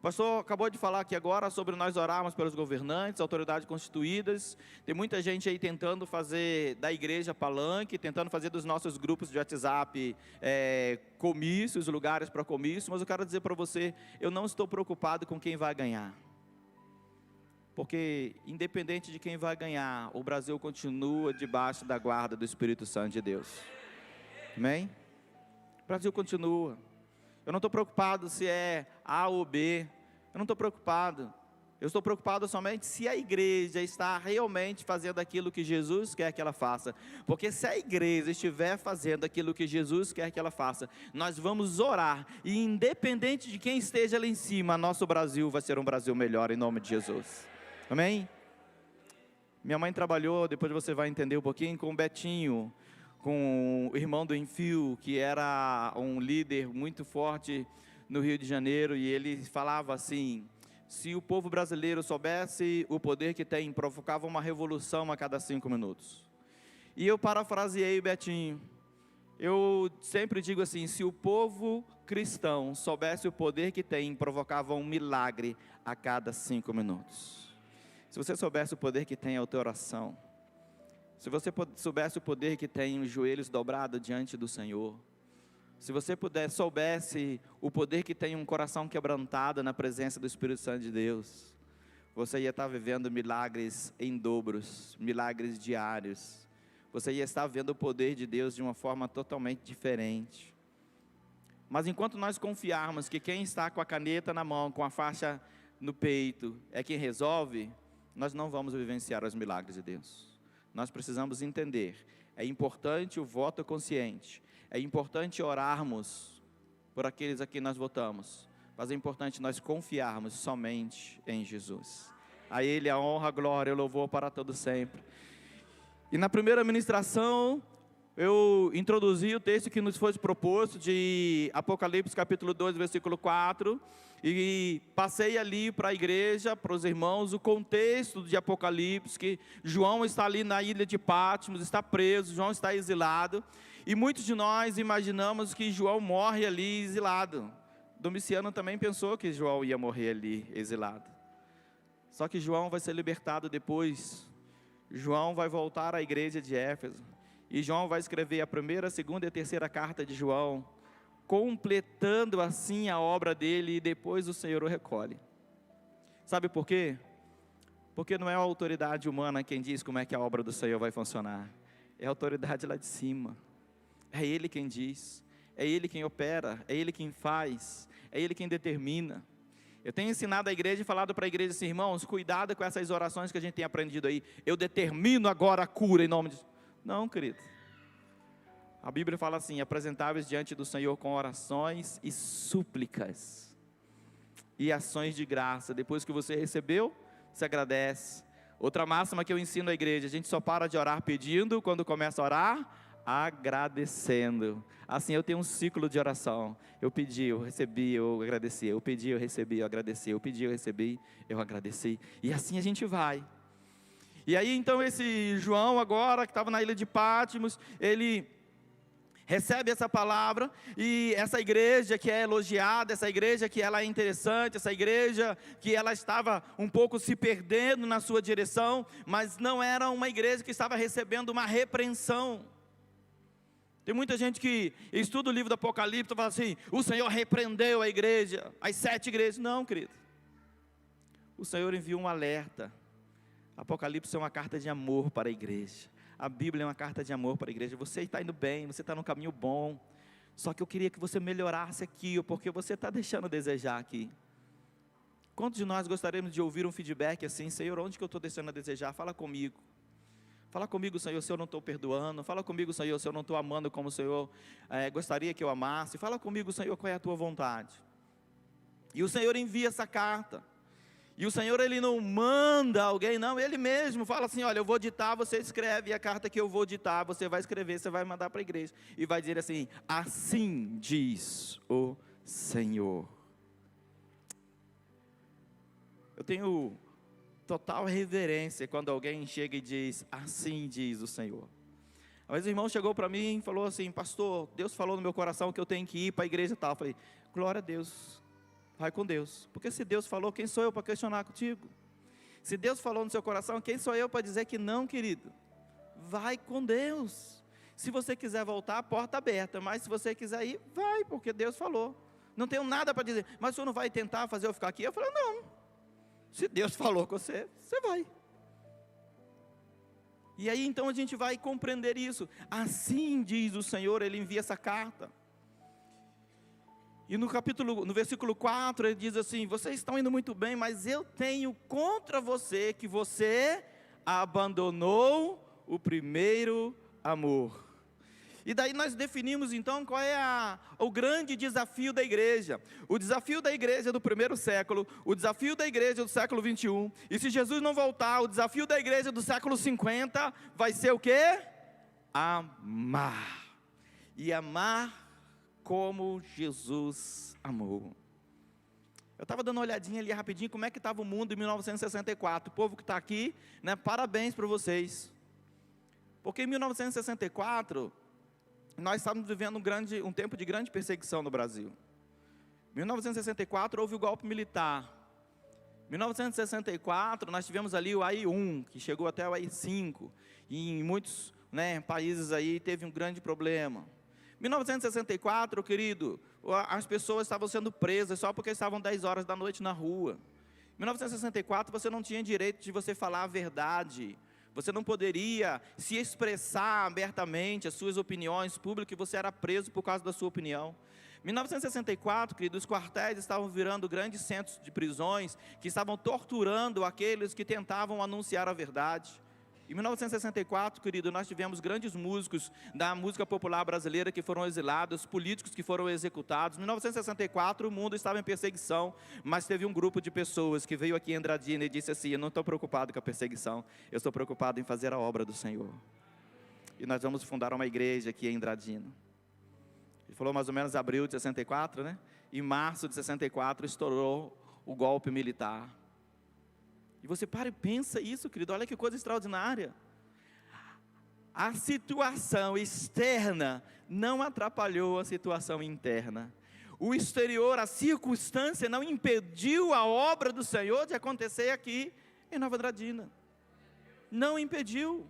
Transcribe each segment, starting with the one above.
pastor acabou de falar aqui agora sobre nós orarmos pelos governantes, autoridades constituídas. Tem muita gente aí tentando fazer da igreja palanque, tentando fazer dos nossos grupos de WhatsApp comícios, lugares para comício. Mas eu quero dizer para você, eu não estou preocupado com quem vai ganhar. Porque independente de quem vai ganhar, o Brasil continua debaixo da guarda do Espírito Santo de Deus. Amém? O Brasil continua. Eu não estou preocupado se é A ou B. Eu não estou preocupado. Eu estou preocupado somente se a igreja está realmente fazendo aquilo que Jesus quer que ela faça. Porque se a igreja estiver fazendo aquilo que Jesus quer que ela faça, nós vamos orar. E independente de quem esteja lá em cima, nosso Brasil vai ser um Brasil melhor em nome de Jesus. Amém? Minha mãe trabalhou, depois você vai entender um pouquinho, com o Betinho, com o irmão do Enfio, que era um líder muito forte no Rio de Janeiro, e ele falava assim: se o povo brasileiro soubesse o poder que tem, provocava uma revolução a cada 5 minutos. E eu parafraseei o Betinho. Eu sempre digo assim: se o povo cristão soubesse o poder que tem, provocava um milagre a cada 5 minutos. Se você soubesse o poder que tem a tua oração, se você soubesse o poder que tem os joelhos dobrados diante do Senhor, se você soubesse o poder que tem um coração quebrantado na presença do Espírito Santo de Deus, você ia estar vivendo milagres em dobros, milagres diários. Você ia estar vendo o poder de Deus de uma forma totalmente diferente. Mas enquanto nós confiarmos que quem está com a caneta na mão, com a faixa no peito, é quem resolve, nós não vamos vivenciar os milagres de Deus. Nós precisamos entender, é importante o voto consciente, é importante orarmos por aqueles a quem nós votamos, mas é importante nós confiarmos somente em Jesus. A Ele a honra, a glória e o louvor para todo sempre. E na primeira ministração, eu introduzi o texto que nos foi proposto de Apocalipse capítulo 2, versículo 4, e passei ali para a igreja, para os irmãos, o contexto de Apocalipse, que João está ali na ilha de Patmos, está preso, João está exilado, e muitos de nós imaginamos que João morre ali exilado. Domiciano também pensou que João ia morrer ali exilado. Só que João vai ser libertado depois. João vai voltar à igreja de Éfeso, e João vai escrever a primeira, a segunda e a terceira carta de João, completando assim a obra dele, e depois o Senhor o recolhe. Sabe por quê? Porque não é a autoridade humana quem diz como é que a obra do Senhor vai funcionar, é a autoridade lá de cima. É Ele quem diz, é Ele quem opera, é Ele quem faz, é Ele quem determina. Eu tenho ensinado a igreja e falado para a igreja assim: irmãos, cuidado com essas orações que a gente tem aprendido aí. Eu determino agora a cura em nome de... Não, querido. A Bíblia fala assim: apresentáveis diante do Senhor com orações e súplicas e ações de graça. Depois que você recebeu, se agradece. Outra máxima que eu ensino à igreja: a gente só para de orar pedindo quando começa a orar agradecendo. Assim eu tenho um ciclo de oração: eu pedi, eu recebi, eu agradeci, eu pedi, eu recebi, eu agradeci, eu pedi, eu recebi, eu agradeci, e assim a gente vai. E aí então esse João agora, que estava na ilha de Patmos, ele recebe essa palavra, e essa igreja que é elogiada, essa igreja que ela é interessante, essa igreja que ela estava um pouco se perdendo na sua direção, mas não era uma igreja que estava recebendo uma repreensão. Tem muita gente que estuda o livro do Apocalipse e fala assim: o Senhor repreendeu a igreja, as 7 igrejas. Não, querido. O Senhor enviou um alerta. Apocalipse é uma carta de amor para a igreja. A Bíblia é uma carta de amor para a igreja. Você está indo bem, você está no caminho bom. Só que eu queria que você melhorasse aqui, porque você está deixando a desejar aqui. Quantos de nós gostaríamos de ouvir um feedback assim: Senhor, onde que eu estou deixando a desejar? Fala comigo. Fala comigo, Senhor, se eu não estou perdoando. Fala comigo, Senhor, se eu não estou amando como o Senhor gostaria que eu amasse. Fala comigo, Senhor, qual é a tua vontade. E o Senhor envia essa carta. E o Senhor, Ele não manda alguém, não. Ele mesmo fala assim: olha, eu vou ditar, você escreve. E a carta que eu vou ditar, você vai escrever, você vai mandar para a igreja. E vai dizer assim: assim diz o Senhor. Eu tenho total reverência quando alguém chega e diz: assim diz o Senhor. Mas o irmão chegou para mim e falou assim: pastor, Deus falou no meu coração que eu tenho que ir para a igreja e tal. Eu falei: glória a Deus, vai com Deus. Porque se Deus falou, quem sou eu para questionar contigo? Se Deus falou no seu coração, quem sou eu para dizer que não, querido? Vai com Deus. Se você quiser voltar, a porta aberta. Mas se você quiser ir, vai, porque Deus falou. Não tenho nada para dizer. Mas o senhor não vai tentar fazer eu ficar aqui? Eu falei, não. Se Deus falou com você, você vai. E aí então a gente vai compreender isso. Assim diz o Senhor, Ele envia essa carta. E no versículo 4, Ele diz assim: vocês estão indo muito bem, mas eu tenho contra você que você abandonou o primeiro amor. E daí nós definimos então qual é o grande desafio da igreja. O desafio da igreja do primeiro século, o desafio da igreja do século 21. E se Jesus não voltar, o desafio da igreja do século 50 vai ser o quê? Amar. E amar como Jesus amou. Eu estava dando uma olhadinha ali rapidinho, como é que estava o mundo em 1964. O povo que está aqui, né, parabéns para vocês. Porque em 1964, nós estávamos vivendo um tempo de grande perseguição no Brasil. Em 1964 houve o golpe militar. Em 1964 nós tivemos ali o AI-1, que chegou até o AI-5. E em muitos, né, países aí teve um grande problema. 1964, querido, as pessoas estavam sendo presas só porque estavam 10 horas da noite na rua. Em 1964, você não tinha direito de você falar a verdade. Você não poderia se expressar abertamente as suas opiniões públicas, e você era preso por causa da sua opinião. Em 1964, querido, os quartéis estavam virando grandes centros de prisões, que estavam torturando aqueles que tentavam anunciar a verdade. Em 1964, querido, nós tivemos grandes músicos da música popular brasileira que foram exilados, políticos que foram executados. Em 1964, o mundo estava em perseguição, mas teve um grupo de pessoas que veio aqui em Andradina e disse assim: eu não estou preocupado com a perseguição, eu estou preocupado em fazer a obra do Senhor. E nós vamos fundar uma igreja aqui em Andradina. Ele falou mais ou menos em abril de 64, né? Em março de 64 estourou o golpe militar. E você para e pensa isso, querido, olha que coisa extraordinária. A situação externa não atrapalhou a situação interna. O exterior, a circunstância não impediu a obra do Senhor de acontecer aqui em Nova Andradina. Não impediu.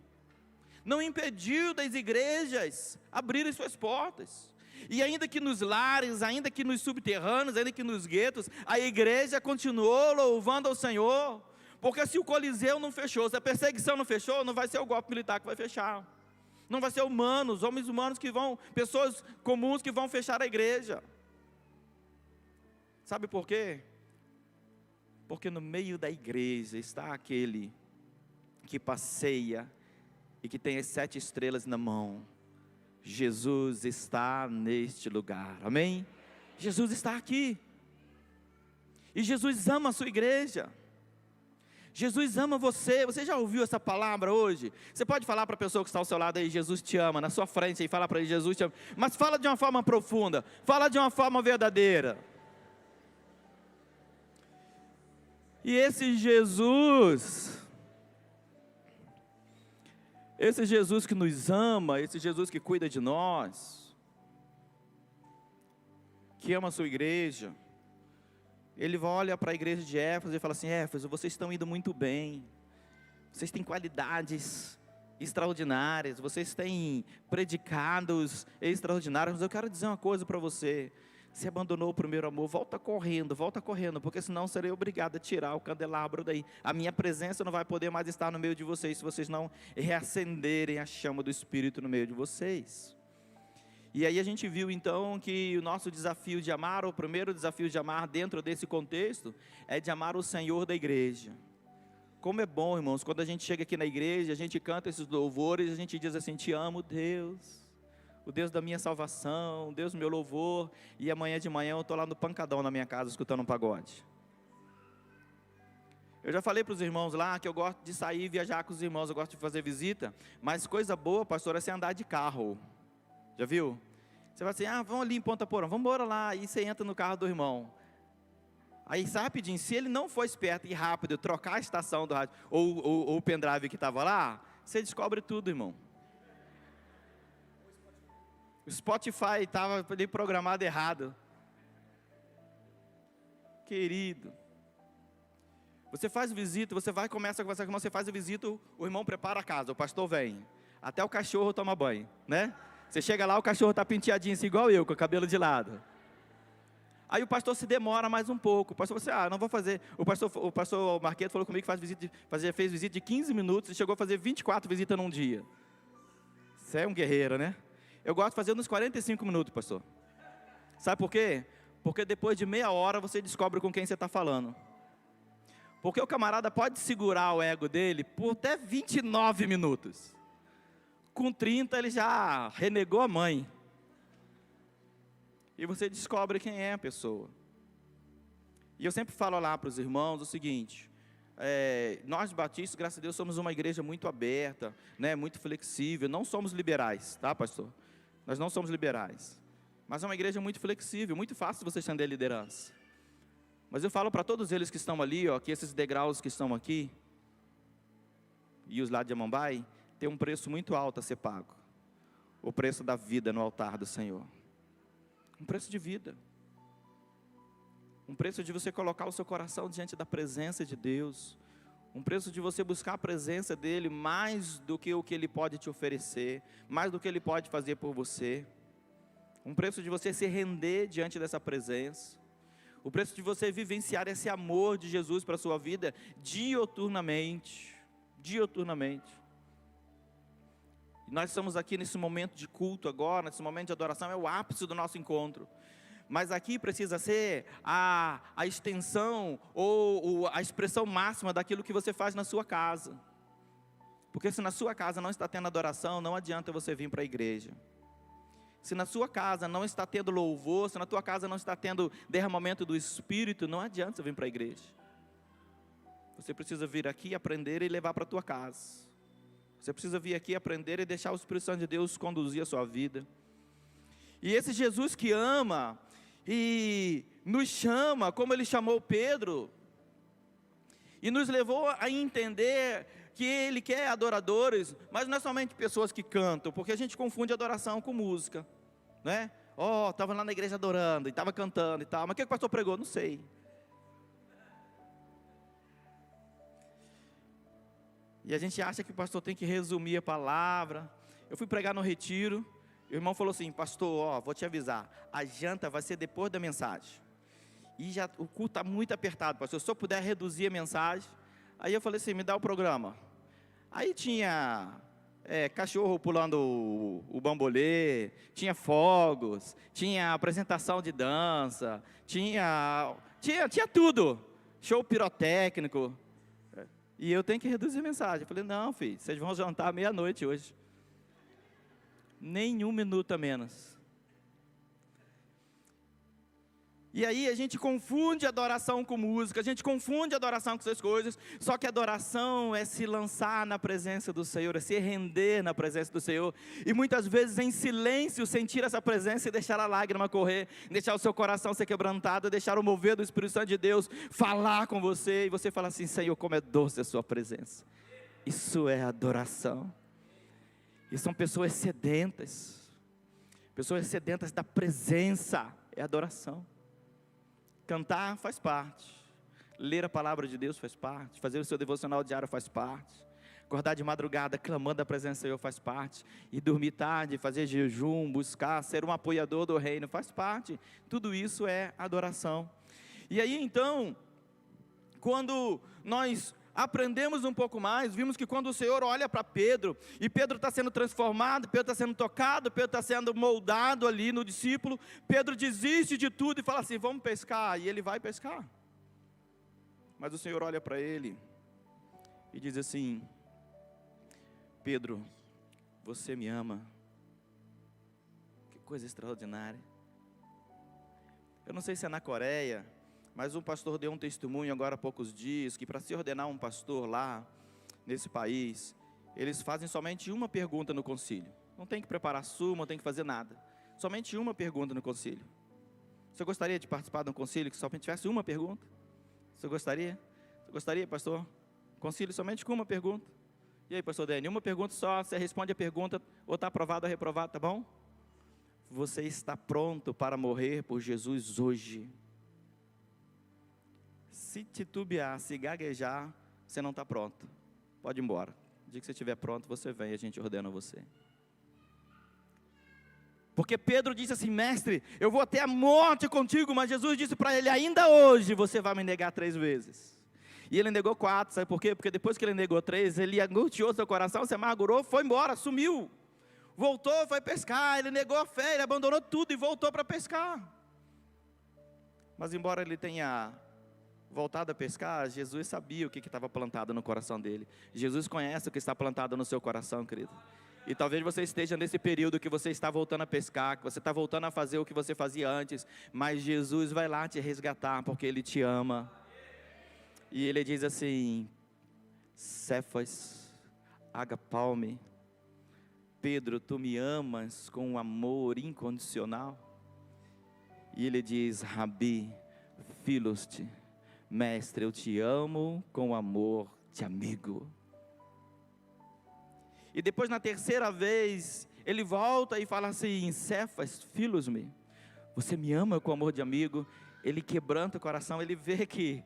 Não impediu das igrejas abrirem suas portas. E ainda que nos lares, ainda que nos subterrâneos, ainda que nos guetos, a igreja continuou louvando ao Senhor. Porque se o Coliseu não fechou, se a perseguição não fechou, não vai ser o golpe militar que vai fechar. Não vai ser homens humanos que vão, pessoas comuns que vão fechar a igreja. Sabe por quê? Porque no meio da igreja está aquele que passeia e que tem as 7 estrelas na mão. Jesus está neste lugar, amém? Jesus está aqui. E Jesus ama a sua igreja. Jesus ama você. Você já ouviu essa palavra hoje? Você pode falar para a pessoa que está ao seu lado aí: Jesus te ama, na sua frente, e fala para ele: Jesus te ama. Mas fala de uma forma profunda, fala de uma forma verdadeira. E esse Jesus que nos ama, esse Jesus que cuida de nós, que ama a sua igreja, Ele olha para a igreja de Éfeso e fala assim: Éfeso, vocês estão indo muito bem, vocês têm qualidades extraordinárias, vocês têm predicados extraordinários, mas eu quero dizer uma coisa para você: você abandonou o primeiro amor, volta correndo, porque senão serei obrigado a tirar o candelabro daí. A minha presença não vai poder mais estar no meio de vocês, se vocês não reacenderem a chama do Espírito no meio de vocês. E aí a gente viu então que o nosso desafio de amar, o primeiro desafio de amar dentro desse contexto, é de amar o Senhor da igreja. Como é bom, irmãos, quando a gente chega aqui na igreja, a gente canta esses louvores, a gente diz assim: te amo, Deus, o Deus da minha salvação, o Deus do meu louvor. E amanhã de manhã eu estou lá no pancadão na minha casa, escutando um pagode. Eu já falei para os irmãos lá que eu gosto de sair e viajar com os irmãos, eu gosto de fazer visita, mas coisa boa, pastor, é você andar de carro. Já viu? Você vai assim: vamos ali em Ponta Porã, vamos embora lá. Aí você entra no carro do irmão. Aí rapidinho, se ele não for esperto e rápido, trocar a estação do rádio, ou o pendrive que estava lá, você descobre tudo, irmão. O Spotify estava ali programado errado. Querido, você faz visita, você vai, começa a conversar com o irmão, você faz a visita, o irmão prepara a casa, o pastor vem. Até o cachorro toma banho, né? Você chega lá, o cachorro está penteadinho assim, igual eu, com o cabelo de lado. Aí o pastor se demora mais um pouco. O pastor falou assim, não vou fazer. O pastor Marqueto falou comigo que fez visita de 15 minutos e chegou a fazer 24 visitas num dia. Você é um guerreiro, né? Eu gosto de fazer nos 45 minutos, pastor. Sabe por quê? Porque depois de meia hora você descobre com quem você está falando. Porque o camarada pode segurar o ego dele por até 29 minutos. Com 30 ele já renegou a mãe. E você descobre quem é a pessoa. E eu sempre falo lá para os irmãos o seguinte, nós batistas, graças a Deus, somos uma igreja muito aberta, né, muito flexível, não somos liberais, tá, pastor? Nós não somos liberais, mas é uma igreja muito flexível, muito fácil você estender a liderança. Mas eu falo para todos eles que estão ali, ó, que esses degraus que estão aqui, e os lá de Amambai, tem um preço muito alto a ser pago. O preço da vida no altar do Senhor. Um preço de vida. Um preço de você colocar o seu coração diante da presença de Deus. Um preço de você buscar a presença dEle mais do que o que Ele pode te oferecer, mais do que Ele pode fazer por você. Um preço de você se render diante dessa presença. O preço de você vivenciar esse amor de Jesus para a sua vida dioturnamente. Dioturnamente. E nós estamos aqui nesse momento de culto agora, nesse momento de adoração, é o ápice do nosso encontro. Mas aqui precisa ser a extensão ou a expressão máxima daquilo que você faz na sua casa. Porque se na sua casa não está tendo adoração, não adianta você vir para a igreja. Se na sua casa não está tendo louvor, se na tua casa não está tendo derramamento do Espírito, não adianta você vir para a igreja. Você precisa vir aqui, aprender e levar para a tua casa. Você precisa vir aqui aprender e deixar o Espírito Santo de Deus conduzir a sua vida. E esse Jesus que ama e nos chama, como Ele chamou Pedro, e nos levou a entender que Ele quer adoradores, mas não é somente pessoas que cantam, porque a gente confunde adoração com música, né? Estava lá na igreja adorando, e estava cantando e tal, mas o que o pastor pregou? Não sei. E a gente acha que o pastor tem que resumir a palavra. Eu fui pregar no retiro, e o irmão falou assim, pastor, vou te avisar, a janta vai ser depois da mensagem. E já o culto está muito apertado, pastor, se eu puder reduzir a mensagem. Aí eu falei assim, me dá o programa. Aí tinha cachorro pulando o bambolê, tinha fogos, tinha apresentação de dança, tinha tudo, show pirotécnico. E eu tenho que reduzir a mensagem. Eu falei, não filho, vocês vão jantar meia-noite hoje. Nem um minuto a menos. E aí a gente confunde adoração com música, a gente confunde adoração com essas coisas, só que adoração é se lançar na presença do Senhor, é se render na presença do Senhor, e muitas vezes em silêncio sentir essa presença e deixar a lágrima correr, deixar o seu coração ser quebrantado, deixar o mover do Espírito Santo de Deus falar com você, e você fala assim, Senhor, como é doce a sua presença. Isso é adoração. E são pessoas sedentas da presença, é adoração. Cantar faz parte, ler a palavra de Deus faz parte, fazer o seu devocional diário faz parte, acordar de madrugada clamando a presença do Senhor faz parte, e dormir tarde, fazer jejum, buscar, ser um apoiador do reino faz parte, tudo isso é adoração. E aí então, quando nós aprendemos um pouco mais, vimos que quando o Senhor olha para Pedro, e Pedro está sendo transformado, Pedro está sendo tocado, Pedro está sendo moldado ali no discípulo, Pedro desiste de tudo e fala assim, vamos pescar, e ele vai pescar. Mas o Senhor olha para ele e diz assim, Pedro, você me ama. Que coisa extraordinária. Eu não sei se é na Coreia, mas um pastor deu um testemunho agora há poucos dias, que para se ordenar um pastor lá, nesse país, eles fazem somente uma pergunta no concílio. Não tem que preparar súmula, não tem que fazer nada. Somente uma pergunta no concílio. Você gostaria de participar de um concílio que somente tivesse uma pergunta? Você gostaria? Você gostaria, pastor? Concílio somente com uma pergunta. E aí, pastor Dani, uma pergunta só, você responde a pergunta, ou está aprovado ou reprovado, tá bom? Você está pronto para morrer por Jesus hoje? Se titubear, se gaguejar, você não está pronto. Pode ir embora. O dia que você estiver pronto, você vem e a gente ordena você. Porque Pedro disse assim: mestre, eu vou até a morte contigo, mas Jesus disse para ele: ainda hoje você vai me negar 3 vezes. E ele negou 4, sabe por quê? Porque depois que ele negou 3, ele angustiou seu coração, se amargurou, foi embora, sumiu. Voltou, foi pescar, ele negou a fé, ele abandonou tudo e voltou para pescar. Mas embora ele tenha voltado a pescar, Jesus sabia o que estava plantado no coração dele. Jesus conhece o que está plantado no seu coração, querido. E talvez você esteja nesse período que você está voltando a pescar, que você está voltando a fazer o que você fazia antes, mas Jesus vai lá te resgatar, porque Ele te ama. E Ele diz assim: Cefas, agapaume, Pedro, tu me amas com um amor incondicional? E Ele diz: Rabi, filoste, mestre, eu te amo com amor de amigo. E depois, na terceira vez, ele volta e fala assim: Cefas, filos-me, você me ama com amor de amigo. Ele quebranta o coração, ele vê que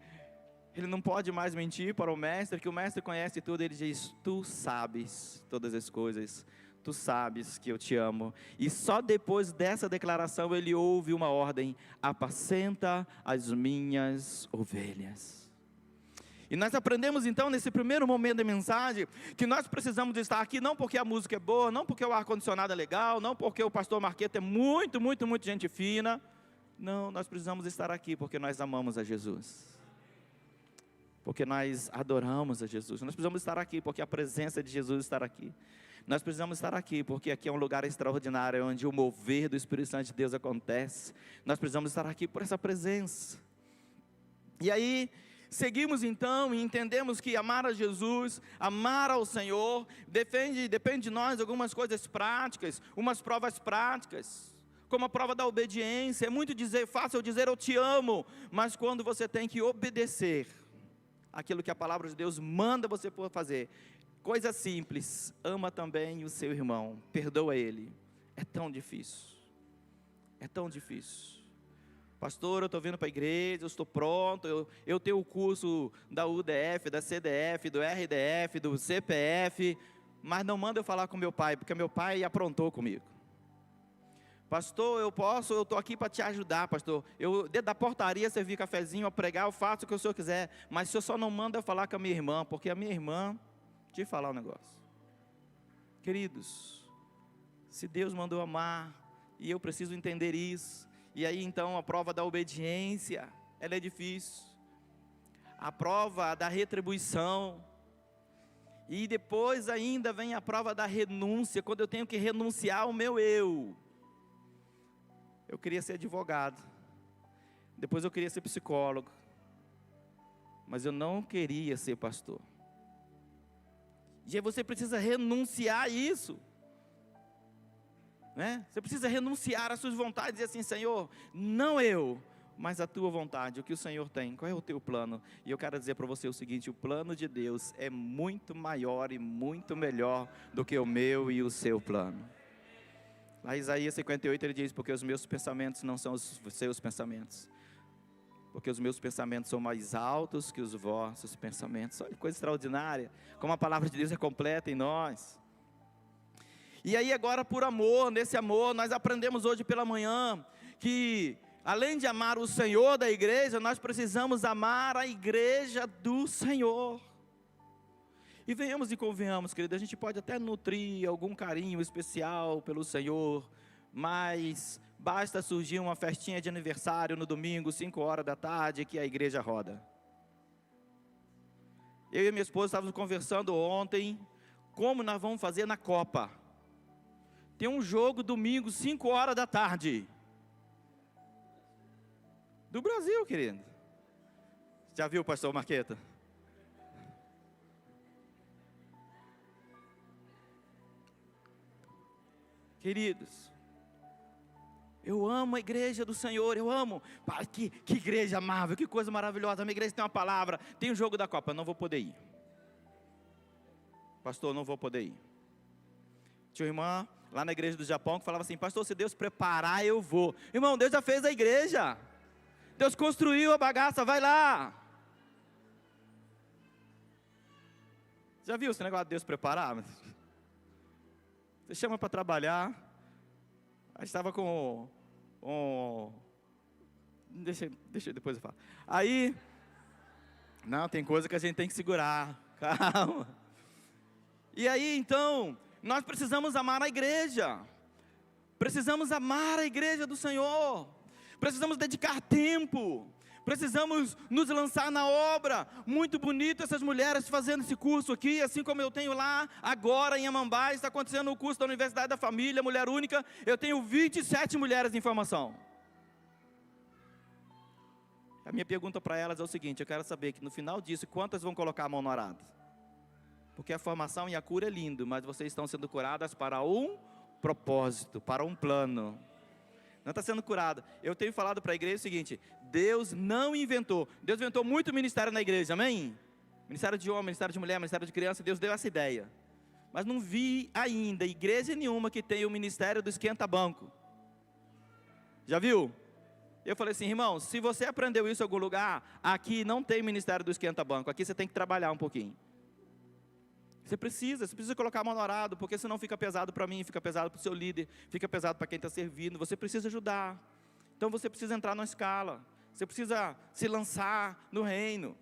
ele não pode mais mentir para o mestre, que o mestre conhece tudo. Ele diz: tu sabes todas as coisas, tu sabes que eu te amo. E só depois dessa declaração ele ouve uma ordem: apacenta as minhas ovelhas. E nós aprendemos então nesse primeiro momento da mensagem que nós precisamos estar aqui não porque a música é boa, não porque o ar-condicionado é legal, não porque o pastor Marqueta é muito gente fina. Não, nós precisamos estar aqui porque nós amamos a Jesus, porque nós adoramos a Jesus. Nós precisamos estar aqui porque a presença de Jesus está aqui. Nós precisamos estar aqui porque aqui é um lugar extraordinário onde o mover do Espírito Santo de Deus acontece. Nós precisamos estar aqui por essa presença. E aí seguimos então e entendemos que amar a Jesus, amar ao Senhor, depende de nós algumas coisas práticas, umas provas práticas, como a prova da obediência. É muito fácil dizer eu te amo, mas quando você tem que obedecer aquilo que a palavra de Deus manda você fazer, coisa simples: ama também o seu irmão, perdoa ele. É tão difícil, é tão difícil. Pastor, eu estou vindo para a igreja, eu estou pronto, eu tenho o curso da UDF, da CDF, do RDF, do CPF, mas não manda eu falar com meu pai, porque meu pai aprontou comigo. Pastor, eu estou aqui para te ajudar, pastor. Dentro da portaria, servir cafezinho, a pregar, eu faço o que o senhor quiser, mas o senhor só não manda eu falar com a minha irmã, porque a minha irmã, deixa eu falar um negócio. Queridos, se Deus mandou amar, e eu preciso entender isso, e aí então a prova da obediência, ela é difícil. A prova da retribuição. E depois ainda vem a prova da renúncia, quando eu tenho que renunciar ao meu eu. Eu queria ser advogado. Depois eu queria ser psicólogo. Mas eu não queria ser pastor. E aí você precisa renunciar a isso. Né? Você precisa renunciar às suas vontades e dizer assim: Senhor, não eu, mas a tua vontade, o que o Senhor tem, qual é o teu plano? E eu quero dizer para você o seguinte: o plano de Deus é muito maior e muito melhor do que o meu e o seu plano. Lá em Isaías 58 ele diz: porque os meus pensamentos não são os seus pensamentos, porque os meus pensamentos são mais altos que os vossos pensamentos. Olha que coisa extraordinária, como a palavra de Deus é completa em nós. E aí agora, por amor, nesse amor, nós aprendemos hoje pela manhã que além de amar o Senhor da igreja, nós precisamos amar a igreja do Senhor. E venhamos e convenhamos, querido, a gente pode até nutrir algum carinho especial pelo Senhor, mas basta surgir uma festinha de aniversário no domingo, 5 horas da tarde, que a igreja roda. Eu e minha esposa estávamos conversando ontem, como nós vamos fazer na Copa. Tem um jogo domingo, 5 horas da tarde. Do Brasil, querido. Já viu, pastor Marqueta? Queridos, eu amo a igreja do Senhor, eu amo. Que igreja amável, que coisa maravilhosa. A minha igreja tem uma palavra, tem o jogo da Copa, não vou poder ir. Pastor, não vou poder ir. Tinha uma irmã lá na igreja do Japão que falava assim: pastor, se Deus preparar, eu vou. Irmão, Deus já fez a igreja. Deus construiu a bagaça, vai lá. Já viu esse negócio de Deus preparar? Você chama para trabalhar. Aí estava com Deixa depois eu falo. Aí, não, tem coisa que a gente tem que segurar. Calma. E aí, então, nós precisamos amar a igreja. Precisamos amar a igreja do Senhor. Precisamos dedicar tempo. Precisamos nos lançar na obra. Muito bonito essas mulheres fazendo esse curso aqui, assim como eu tenho lá agora em Amambai, está acontecendo o curso da Universidade da Família, Mulher Única. Eu tenho 27 mulheres em formação. A minha pergunta para elas é o seguinte: eu quero saber que no final disso, quantas vão colocar a mão no arado? Porque a formação e a cura é lindo, mas vocês estão sendo curadas para um propósito, para um plano. Não está sendo curada. Eu tenho falado para a igreja o seguinte: Deus não inventou. Deus inventou muito ministério na igreja, amém? Ministério de homem, ministério de mulher, ministério de criança. Deus deu essa ideia. Mas não vi ainda igreja nenhuma que tenha o ministério do esquenta-banco. Já viu? Eu falei assim: irmão, se você aprendeu isso em algum lugar, aqui não tem ministério do esquenta-banco. Aqui você tem que trabalhar um pouquinho. Você precisa colocar a mão no arado, porque senão fica pesado para mim, fica pesado para o seu líder, fica pesado para quem está servindo. Você precisa ajudar. Então você precisa entrar na escala, você precisa se lançar no reino.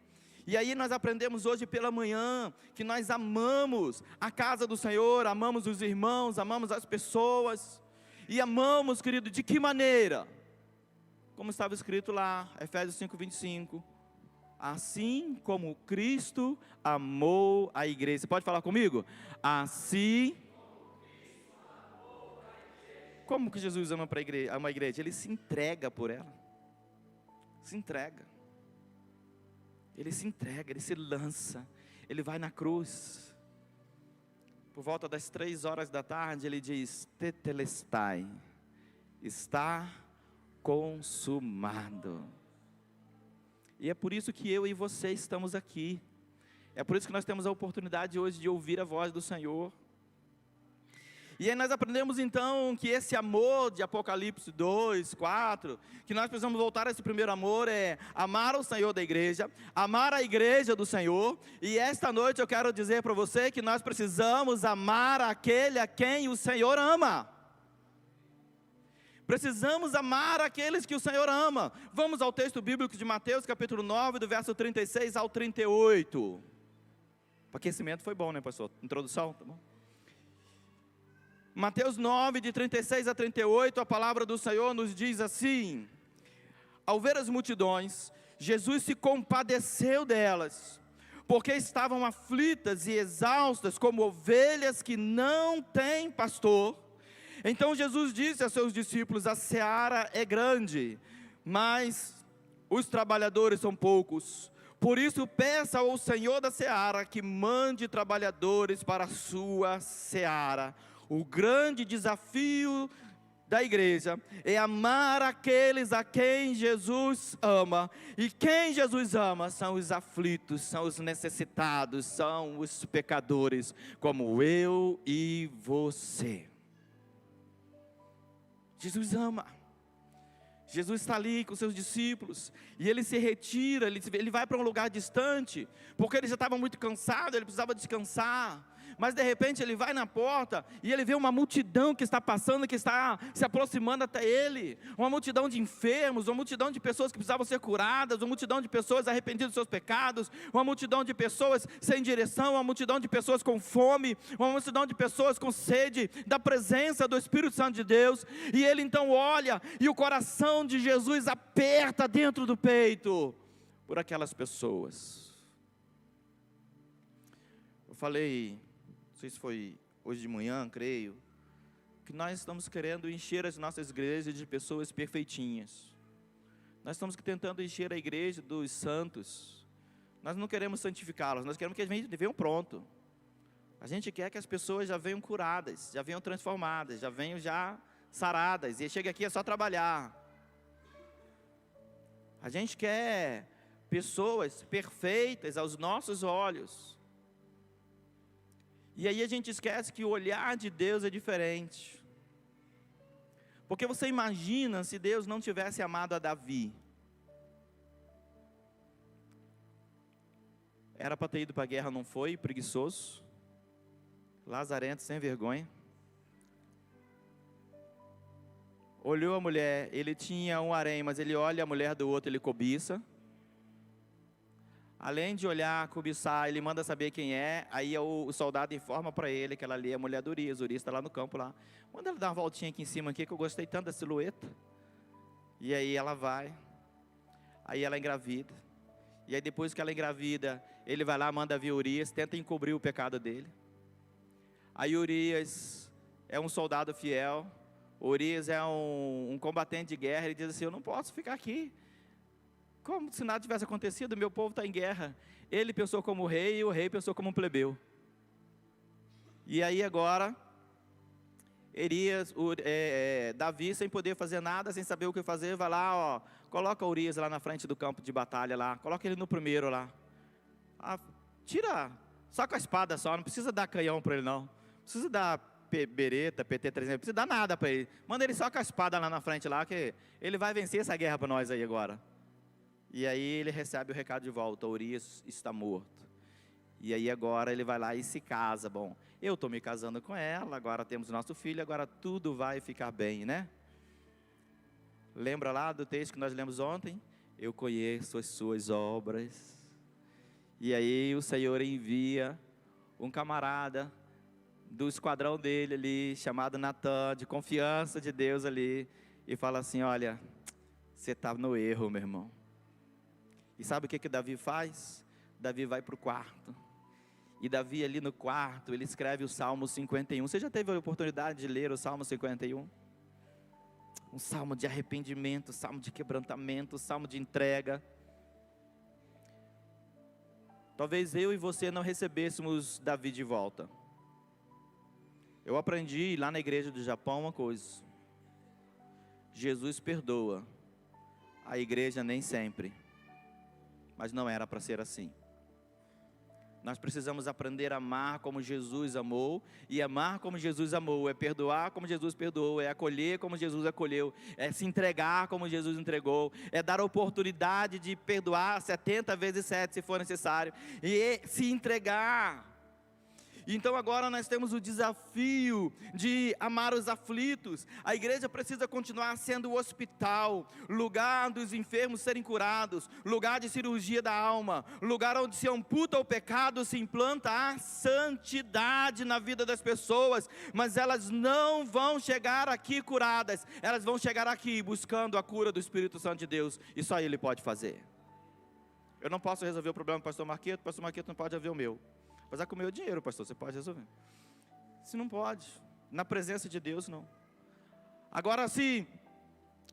E aí nós aprendemos hoje pela manhã que nós amamos a casa do Senhor, amamos os irmãos, amamos as pessoas. E amamos, querido, de que maneira? Como estava escrito lá, Efésios 5:25. Assim como Cristo amou a igreja. Você pode falar comigo? Assim. Como que Jesus ama a igreja? Ele se entrega por ela. Se entrega. Ele se entrega, ele se lança. Ele vai na cruz. Por volta das 3 da tarde, ele diz: Tetelestai. Está consumado. E é por isso que eu e você estamos aqui. É por isso que nós temos a oportunidade hoje de ouvir a voz do Senhor. E aí nós aprendemos então que esse amor de Apocalipse 2:4, que nós precisamos voltar a esse primeiro amor, é amar o Senhor da igreja, amar a igreja do Senhor. E esta noite eu quero dizer para você que nós precisamos amar aquele a quem o Senhor ama. Precisamos amar aqueles que o Senhor ama. Vamos ao texto bíblico de Mateus, capítulo 9, do verso 36 ao 38. O aquecimento foi bom, né, pastor? Introdução, tá bom? Mateus 9, de 36 a 38, a palavra do Senhor nos diz assim: ao ver as multidões, Jesus se compadeceu delas, porque estavam aflitas e exaustas, como ovelhas que não têm pastor. Então Jesus disse a seus discípulos: a seara é grande, mas os trabalhadores são poucos. Por isso peça ao Senhor da seara que mande trabalhadores para a sua seara. O grande desafio da igreja é amar aqueles a quem Jesus ama. E quem Jesus ama são os aflitos, são os necessitados, são os pecadores, como eu e você. Jesus ama. Jesus está ali com seus discípulos, e ele se retira, ele vai para um lugar distante, porque ele já estava muito cansado, ele precisava descansar. Mas de repente ele vai na porta, e ele vê uma multidão que está passando, que está se aproximando até ele. Uma multidão de enfermos, uma multidão de pessoas que precisavam ser curadas, uma multidão de pessoas arrependidas dos seus pecados, uma multidão de pessoas sem direção, uma multidão de pessoas com fome, uma multidão de pessoas com sede da presença do Espírito Santo de Deus. E ele então olha, e o coração de Jesus aperta dentro do peito por aquelas pessoas. Eu falei, não sei se foi hoje de manhã, creio, que nós estamos querendo encher as nossas igrejas de pessoas perfeitinhas. Nós estamos tentando encher a igreja dos santos. Nós não queremos santificá-los, nós queremos que eles venham pronto. A gente quer que as pessoas já venham curadas, já venham transformadas, já venham já saradas, e chega aqui é só trabalhar. A gente quer pessoas perfeitas aos nossos olhos. E aí a gente esquece que o olhar de Deus é diferente. Porque você imagina se Deus não tivesse amado a Davi. Era para ter ido para a guerra, não foi, preguiçoso, lazarento, sem vergonha. Olhou a mulher, ele tinha um harém, mas ele olha a mulher do outro, ele cobiça. Além de olhar, cobiçar, ele manda saber quem é. Aí o soldado informa para ele que ela ali é a mulher do Urias. O Urias está lá no campo lá. Manda ela dar uma voltinha aqui em cima aqui, que eu gostei tanto da silhueta. E aí ela vai. Aí ela engravida. E aí depois que ela engravida, ele vai lá, manda vir Urias, tenta encobrir o pecado dele. Aí Urias é um soldado fiel. Urias é um combatente de guerra. Ele diz assim: eu não posso ficar aqui. Como se nada tivesse acontecido, meu povo está em guerra. Ele pensou como rei e o rei pensou como um plebeu. E aí agora, Davi, sem poder fazer nada, sem saber o que fazer, vai lá, ó, coloca Urias lá na frente do campo de batalha lá, coloca ele no primeiro lá. Tira, só com a espada só, não precisa dar canhão para ele não. Não precisa dar bereta, PT-300, não precisa dar nada para ele. Manda ele só com a espada lá na frente lá, que ele vai vencer essa guerra para nós aí agora. E aí ele recebe o recado de volta: Urias está morto. E aí agora ele vai lá e se casa. Bom, eu estou me casando com ela, agora temos nosso filho, agora tudo vai ficar bem, né? Lembra lá do texto que nós lemos ontem? Eu conheço as suas obras. E aí o Senhor envia um camarada do esquadrão dele ali, chamado Natã, de confiança de Deus ali, e fala assim: olha, você está no erro, meu irmão. E sabe o que Davi faz? Davi vai para o quarto. E Davi ali no quarto, ele escreve o Salmo 51. Você já teve a oportunidade de ler o Salmo 51? Um salmo de arrependimento, salmo de quebrantamento, salmo de entrega. Talvez eu e você não recebêssemos Davi de volta. Eu aprendi lá na igreja do Japão uma coisa: Jesus perdoa, a igreja nem sempre. Mas não era para ser assim. Nós precisamos aprender a amar como Jesus amou. E amar como Jesus amou é perdoar como Jesus perdoou, é acolher como Jesus acolheu, é se entregar como Jesus entregou, é dar a oportunidade de perdoar 70 vezes 7 se for necessário, e se entregar. Então agora nós temos o desafio de amar os aflitos. A igreja precisa continuar sendo o hospital, lugar dos enfermos serem curados, lugar de cirurgia da alma, lugar onde se amputa o pecado, se implanta a santidade na vida das pessoas. Mas elas não vão chegar aqui curadas, elas vão chegar aqui buscando a cura do Espírito Santo de Deus, e só Ele pode fazer. Eu não posso resolver o problema do pastor Marqueto não pode resolver o meu. Apesar com o meu dinheiro, pastor, você pode resolver. Se não pode, na presença de Deus, não. Agora, se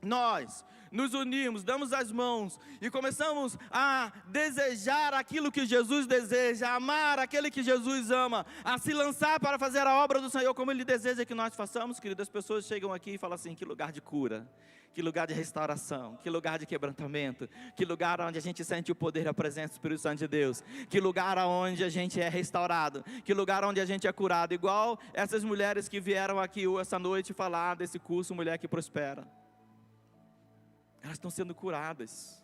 nós nos unirmos, damos as mãos e começamos a desejar aquilo que Jesus deseja, a amar aquele que Jesus ama, a se lançar para fazer a obra do Senhor como Ele deseja que nós façamos, querido, as pessoas chegam aqui e falam assim: que lugar de cura, que lugar de restauração, que lugar de quebrantamento, que lugar onde a gente sente o poder e a presença do Espírito Santo de Deus, que lugar onde a gente é restaurado, que lugar onde a gente é curado, igual essas mulheres que vieram aqui essa noite falar desse curso Mulher que Prospera. Elas estão sendo curadas,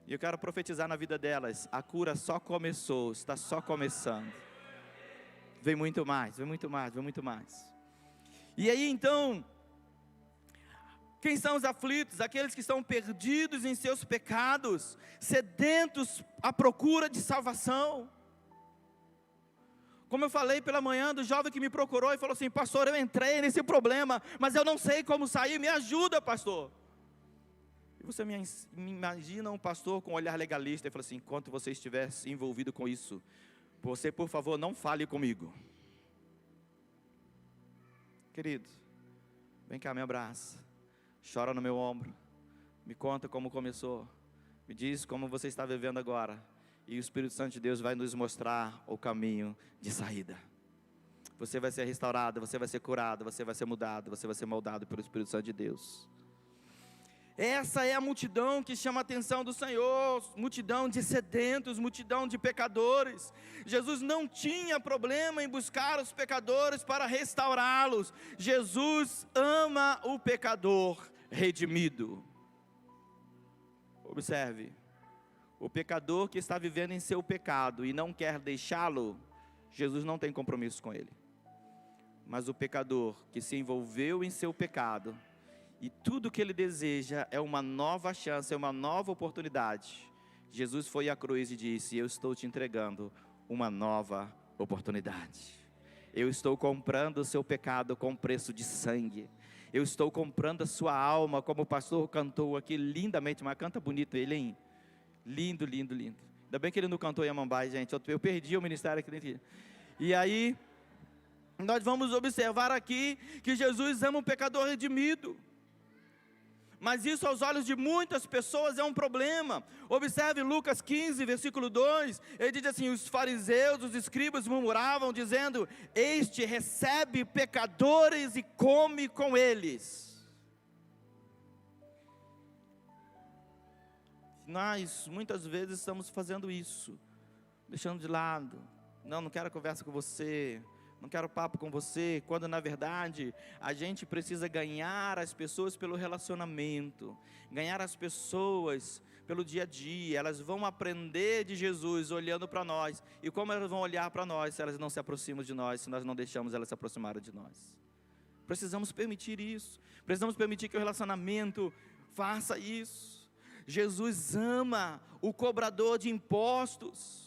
e eu quero profetizar na vida delas: a cura só começou, está só começando. Vem muito mais, vem muito mais, vem muito mais. E aí então, quem são os aflitos? Aqueles que estão perdidos em seus pecados, sedentos à procura de salvação. Como eu falei pela manhã do jovem que me procurou e falou assim: pastor, eu entrei nesse problema, mas eu não sei como sair, me ajuda, pastor. E você me imagina um pastor com um olhar legalista e fala assim: enquanto você estiver envolvido com isso, você, por favor, não fale comigo. Querido, vem cá, me abraça, chora no meu ombro, me conta como começou, me diz como você está vivendo agora, e o Espírito Santo de Deus vai nos mostrar o caminho de saída. Você vai ser restaurado, você vai ser curado, você vai ser mudado, você vai ser moldado pelo Espírito Santo de Deus. Essa é a multidão que chama a atenção do Senhor, multidão de sedentos, multidão de pecadores. Jesus não tinha problema em buscar os pecadores para restaurá-los. Jesus ama o pecador redimido. Observe, O pecador que está vivendo em seu pecado e não quer deixá-lo, Jesus não tem compromisso com ele. Mas o pecador que se envolveu em seu pecado, e tudo que ele deseja é uma nova chance, é uma nova oportunidade. Jesus foi à cruz e disse: eu estou te entregando uma nova oportunidade. Eu estou comprando o seu pecado com preço de sangue. Eu estou comprando a sua alma, como o pastor cantou aqui lindamente, mas canta bonito ele, hein? Lindo, lindo, lindo. Ainda bem que ele não cantou Yamambai, gente. Eu perdi o ministério aqui dentro. E aí, nós vamos observar aqui que Jesus ama um pecador redimido. Mas isso aos olhos de muitas pessoas é um problema. Observe Lucas 15, versículo 2. Ele diz assim: os fariseus, os escribas murmuravam, dizendo: este recebe pecadores e come com eles. Nós muitas vezes estamos fazendo isso, deixando de lado. Não quero conversa com você, não quero papo com você, quando na verdade a gente precisa ganhar as pessoas pelo relacionamento, ganhar as pessoas pelo dia a dia. Elas vão aprender de Jesus olhando para nós. E como elas vão olhar para nós se elas não se aproximam de nós, se nós não deixamos elas se aproximarem de nós? Precisamos permitir isso, precisamos permitir que o relacionamento faça isso. Jesus ama o cobrador de impostos,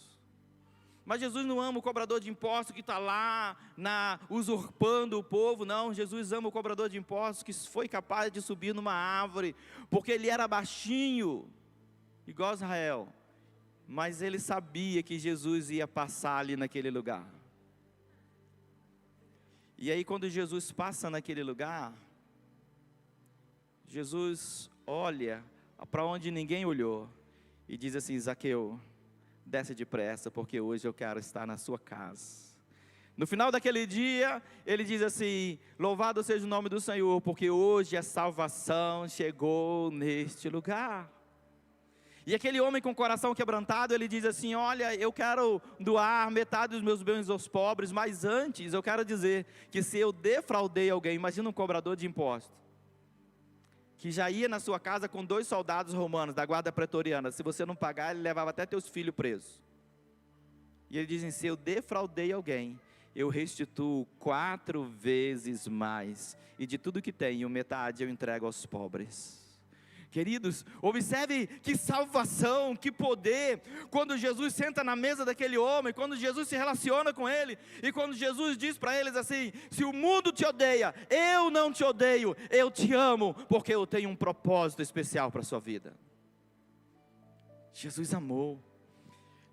mas Jesus não ama o cobrador de impostos que está lá usurpando o povo, não. Jesus ama o cobrador de impostos que foi capaz de subir numa árvore, porque ele era baixinho, igual Israel, mas ele sabia que Jesus ia passar ali naquele lugar. E aí quando Jesus passa naquele lugar, Jesus olha para onde ninguém olhou e diz assim: Zaqueu, desce depressa, porque hoje eu quero estar na sua casa. No final daquele dia, ele diz assim: louvado seja o nome do Senhor, porque hoje a salvação chegou neste lugar. E aquele homem com o coração quebrantado, ele diz assim: olha, eu quero doar metade dos meus bens aos pobres, mas antes eu quero dizer que se eu defraudei alguém, imagina um cobrador de impostos, que já ia na sua casa com 2 soldados romanos da guarda pretoriana. Se você não pagar, ele levava até teus filhos presos. E ele diz assim: se eu defraudei alguém, eu restituo 4 vezes mais, e de tudo que tenho, metade eu entrego aos pobres. Queridos, observe que salvação, que poder, quando Jesus senta na mesa daquele homem, quando Jesus se relaciona com ele, e quando Jesus diz para eles assim: se o mundo te odeia, eu não te odeio, eu te amo, porque eu tenho um propósito especial para a sua vida. Jesus amou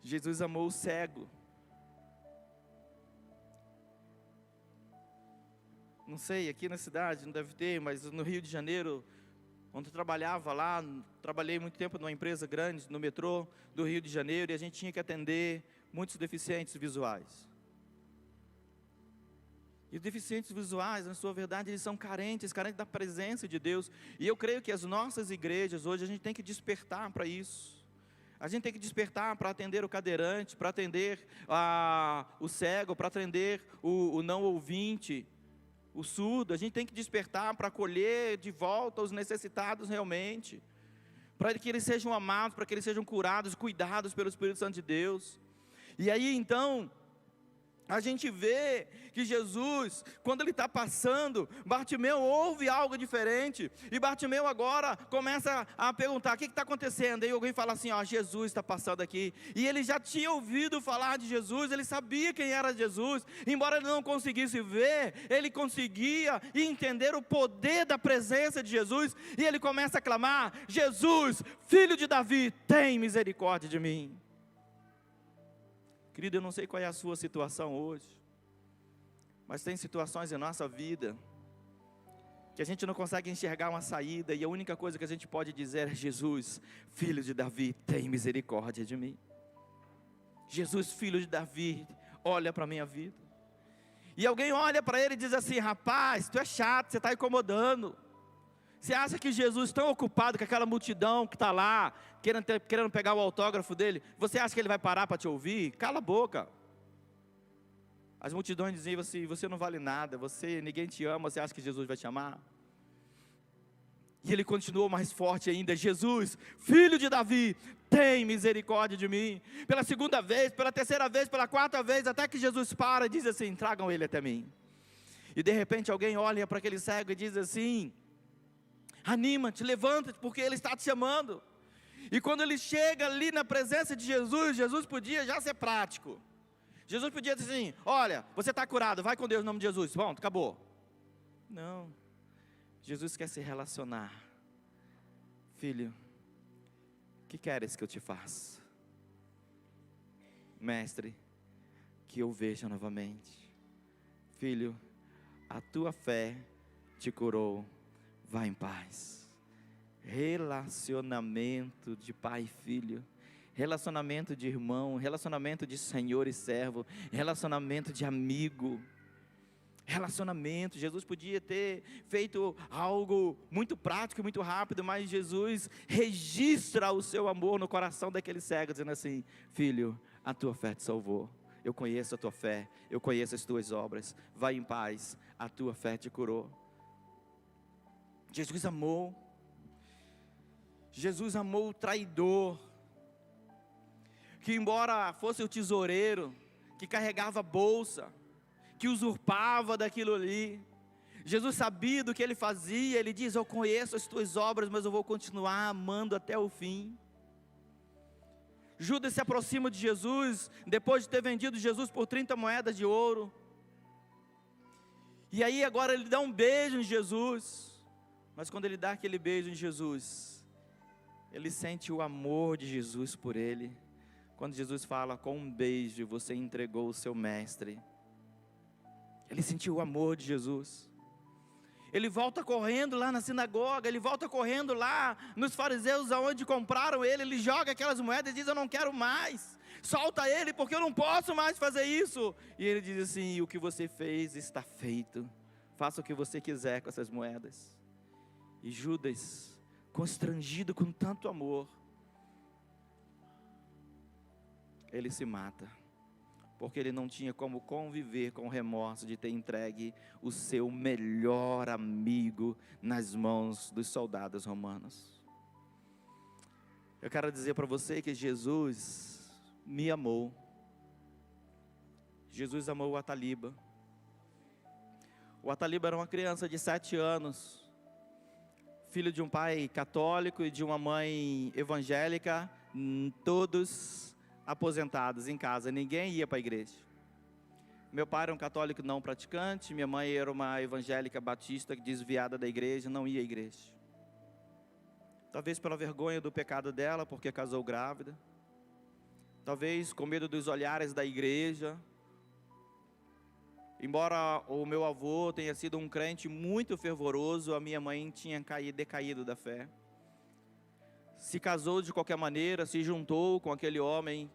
o cego. Não sei, aqui na cidade não deve ter, mas no Rio de Janeiro, onde eu trabalhava lá, trabalhei muito tempo numa empresa grande, no metrô do Rio de Janeiro, e a gente tinha que atender muitos deficientes visuais. E os deficientes visuais, na sua verdade, eles são carentes da presença de Deus. E eu creio que as nossas igrejas hoje, a gente tem que despertar para isso. A gente tem que despertar para atender o cadeirante, para atender o cego, para atender o não ouvinte, o surdo. A gente tem que despertar para acolher de volta os necessitados realmente, para que eles sejam amados, para que eles sejam curados, cuidados pelo Espírito Santo de Deus. E aí então, a gente vê que Jesus, quando ele está passando, Bartimeu ouve algo diferente, e Bartimeu agora começa a perguntar: o que está acontecendo? Aí alguém fala assim: ó, Jesus está passando aqui, e ele já tinha ouvido falar de Jesus, ele sabia quem era Jesus, embora ele não conseguisse ver, ele conseguia entender o poder da presença de Jesus, e ele começa a clamar: Jesus, filho de Davi, tem misericórdia de mim. Querido, eu não sei qual é a sua situação hoje, mas tem situações em nossa vida que a gente não consegue enxergar uma saída, e a única coisa que a gente pode dizer é: Jesus, filho de Davi, tem misericórdia de mim. Jesus, filho de Davi, olha para a minha vida. E alguém olha para ele e diz assim: rapaz, tu é chato, você está incomodando. Você acha que Jesus, tão ocupado com aquela multidão que está lá, querendo pegar o autógrafo dele, você acha que ele vai parar para te ouvir? Cala a boca. As multidões diziam assim: você não vale nada, ninguém te ama, você acha que Jesus vai te amar? E ele continuou mais forte ainda: Jesus, filho de Davi, tem misericórdia de mim. Pela segunda vez, pela terceira vez, pela quarta vez, até que Jesus para e diz assim: tragam ele até mim. E de repente alguém olha para aquele cego e diz assim: anima-te, levanta-te, porque ele está te chamando. E quando ele chega ali na presença de Jesus, Jesus podia já ser prático. Jesus podia dizer assim: olha, você está curado, vai com Deus em nome de Jesus, pronto, acabou. Não, Jesus quer se relacionar. Filho, o que queres que eu te faça? Mestre, que eu veja novamente. Filho, a tua fé te curou, vá em paz. Relacionamento de pai e filho, relacionamento de irmão, relacionamento de senhor e servo, relacionamento de amigo. Relacionamento. Jesus podia ter feito algo muito prático e muito rápido, mas Jesus registra o seu amor no coração daquele cego, dizendo assim: filho, a tua fé te salvou, eu conheço a tua fé, eu conheço as tuas obras, vai em paz, a tua fé te curou. Jesus amou o traidor, que embora fosse o tesoureiro, que carregava a bolsa, que usurpava daquilo ali, Jesus sabia do que ele fazia. Ele diz: eu conheço as tuas obras, mas eu vou continuar amando até o fim. Judas se aproxima de Jesus, depois de ter vendido Jesus por 30 moedas de ouro, e aí agora ele dá um beijo em Jesus, mas quando ele dá aquele beijo em Jesus, ele sente o amor de Jesus por ele. Quando Jesus fala: com um beijo você entregou o seu mestre, ele sentiu o amor de Jesus. Ele volta correndo lá na sinagoga, ele volta correndo lá nos fariseus aonde compraram ele, ele joga aquelas moedas e diz: eu não quero mais, solta ele porque eu não posso mais fazer isso. E ele diz assim: o que você fez está feito, faça o que você quiser com essas moedas. E Judas, constrangido com tanto amor, ele se mata, porque ele não tinha como conviver com o remorso de ter entregue o seu melhor amigo nas mãos dos soldados romanos. Eu quero dizer para você que Jesus me amou. Jesus amou o Ataliba. O Ataliba era uma criança de 7 anos, filho de um pai católico e de uma mãe evangélica, todos aposentados em casa, ninguém ia para a igreja. Meu pai era um católico não praticante, minha mãe era uma evangélica batista desviada da igreja, não ia à igreja. Talvez pela vergonha do pecado dela, porque casou grávida. Talvez com medo dos olhares da igreja. Embora o meu avô tenha sido um crente muito fervoroso, a minha mãe tinha decaído da fé. Se casou de qualquer maneira, se juntou com aquele homem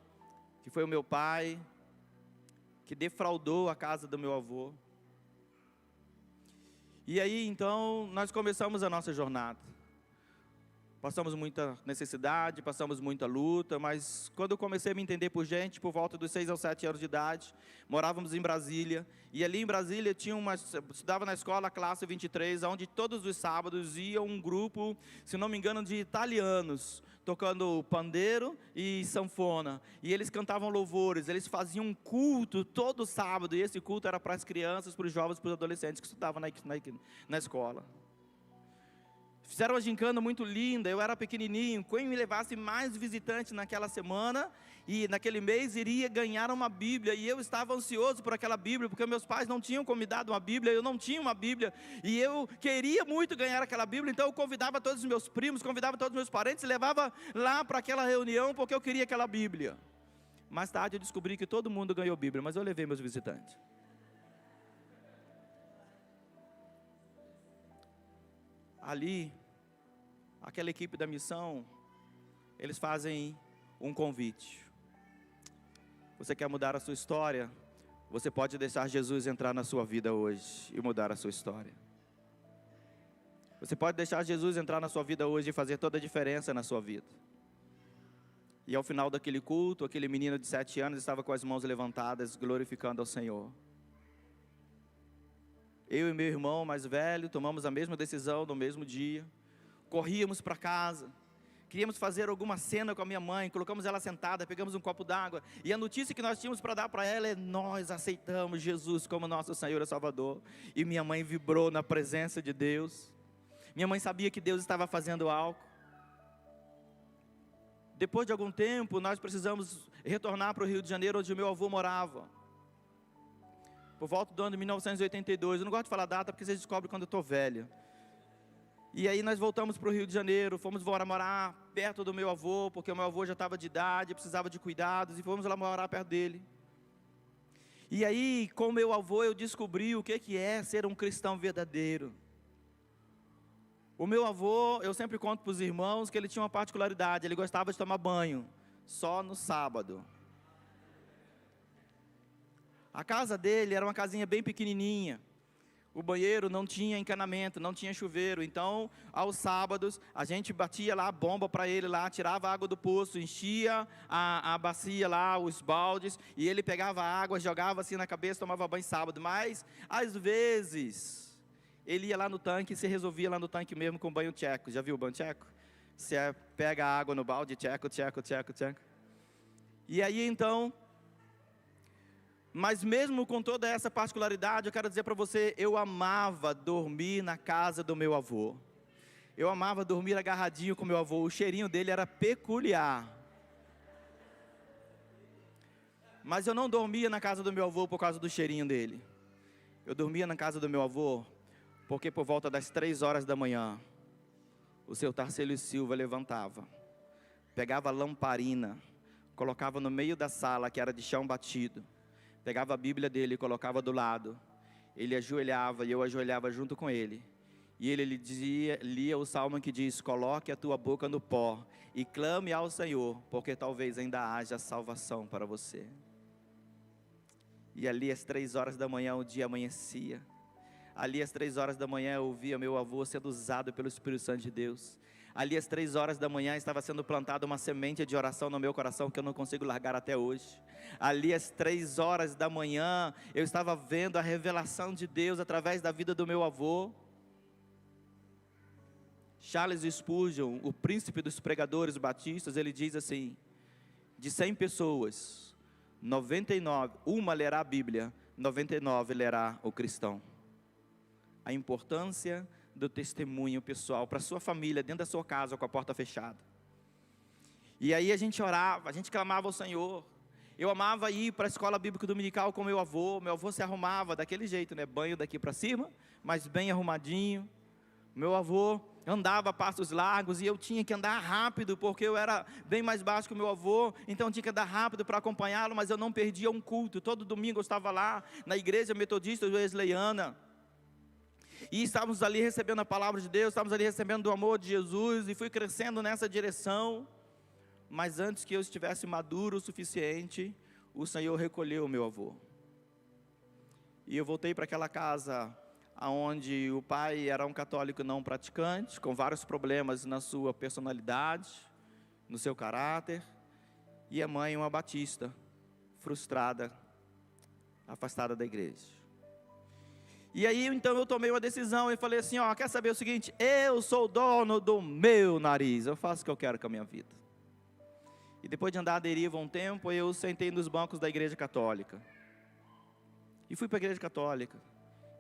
que foi o meu pai, que defraudou a casa do meu avô. E aí então nós começamos a nossa jornada. Passamos muita necessidade, passamos muita luta, mas quando eu comecei a me entender por gente, por volta dos 6 aos 7 anos de idade, morávamos em Brasília, e ali em Brasília estudava na escola classe 23, onde todos os sábados ia um grupo, se não me engano, de italianos, tocando pandeiro e sanfona, e eles cantavam louvores, eles faziam um culto todo sábado, e esse culto era para as crianças, para os jovens, para os adolescentes que estudavam na escola. Fizeram uma gincana muito linda, eu era pequenininho, quem me levasse mais visitante naquela semana, e naquele mês iria ganhar uma Bíblia, e eu estava ansioso por aquela Bíblia, porque meus pais não tinham me dado uma Bíblia, eu não tinha uma Bíblia, e eu queria muito ganhar aquela Bíblia, então eu convidava todos os meus primos, convidava todos os meus parentes, e levava lá para aquela reunião, porque eu queria aquela Bíblia. Mais tarde eu descobri que todo mundo ganhou Bíblia, mas eu levei meus visitantes. Ali, aquela equipe da missão, eles fazem um convite. Você quer mudar a sua história? Você pode deixar Jesus entrar na sua vida hoje e mudar a sua história. Você pode deixar Jesus entrar na sua vida hoje e fazer toda a diferença na sua vida. E ao final daquele culto, aquele menino de 7 anos estava com as mãos levantadas, glorificando ao Senhor. Eu e meu irmão mais velho tomamos a mesma decisão no mesmo dia. corríamos para casa, queríamos fazer alguma cena com a minha mãe, colocamos ela sentada, pegamos um copo d'água, e a notícia que nós tínhamos para dar para ela é: nós aceitamos Jesus como nosso Senhor e Salvador. E minha mãe vibrou na presença de Deus. Minha mãe sabia que Deus estava fazendo algo. Depois de algum tempo, nós precisamos retornar para o Rio de Janeiro, onde o meu avô morava, por volta do ano de 1982, eu não gosto de falar data, porque vocês descobrem quando eu estou velho. E aí nós voltamos para o Rio de Janeiro, fomos morar perto do meu avô, porque o meu avô já estava de idade, precisava de cuidados, e fomos lá morar perto dele. E aí, com o meu avô, eu descobri o que é ser um cristão verdadeiro. O meu avô, eu sempre conto para os irmãos que ele tinha uma particularidade: ele gostava de tomar banho, só no sábado. A casa dele era uma casinha bem pequenininha. O banheiro não tinha encanamento, não tinha chuveiro. Então, aos sábados, a gente batia lá a bomba para ele lá, tirava a água do poço, enchia a bacia lá, os baldes, e ele pegava a água, jogava assim na cabeça, tomava banho sábado. Mas, às vezes, ele ia lá no tanque e se resolvia lá no tanque mesmo com banho tcheco. Já viu o banho tcheco? Você pega a água no balde, tcheco. E aí então, mas mesmo com toda essa particularidade, eu quero dizer para você, eu amava dormir na casa do meu avô. Eu amava dormir agarradinho com meu avô, o cheirinho dele era peculiar. Mas eu não dormia na casa do meu avô por causa do cheirinho dele. Eu dormia na casa do meu avô porque por volta das 3 horas da manhã, o seu Tarcílio Silva levantava, pegava a lamparina, colocava no meio da sala, que era de chão batido, pegava a Bíblia dele e colocava do lado, ele ajoelhava e eu ajoelhava junto com ele, e ele lia o salmo que diz: coloque a tua boca no pó e clame ao Senhor, porque talvez ainda haja salvação para você. E ali às 3 horas da manhã o dia amanhecia. Ali às 3 horas da manhã eu ouvia meu avô sendo usado pelo Espírito Santo de Deus. Ali às 3 horas da manhã estava sendo plantada uma semente de oração no meu coração que eu não consigo largar até hoje. Ali às 3 horas da manhã eu estava vendo a revelação de Deus através da vida do meu avô. Charles Spurgeon, o príncipe dos pregadores batistas, ele diz assim: de 100 pessoas, 99, uma lerá a Bíblia, 99 lerá o cristão. A importância do testemunho pessoal para a sua família, dentro da sua casa, com a porta fechada. E aí a gente orava, a gente clamava ao Senhor. Eu amava ir para a escola bíblica dominical com meu avô se arrumava daquele jeito, né? Banho daqui para cima, mas bem arrumadinho. Meu avô andava a passos largos e eu tinha que andar rápido, porque eu era bem mais baixo que o meu avô, então eu tinha que andar rápido para acompanhá-lo, mas eu não perdia um culto. Todo domingo eu estava lá na igreja metodista wesleyana, e estávamos ali recebendo a palavra de Deus, estávamos ali recebendo o amor de Jesus, e fui crescendo nessa direção. Mas antes que eu estivesse maduro o suficiente, o Senhor recolheu o meu avô. E eu voltei para aquela casa onde o pai era um católico não praticante, com vários problemas na sua personalidade, no seu caráter, e a mãe uma batista, frustrada, afastada da igreja. E aí então eu tomei uma decisão e falei assim: ó, quer saber o seguinte, eu sou dono do meu nariz, eu faço o que eu quero com a minha vida. E depois de andar à deriva um tempo, eu sentei nos bancos da igreja católica, e fui para a igreja católica,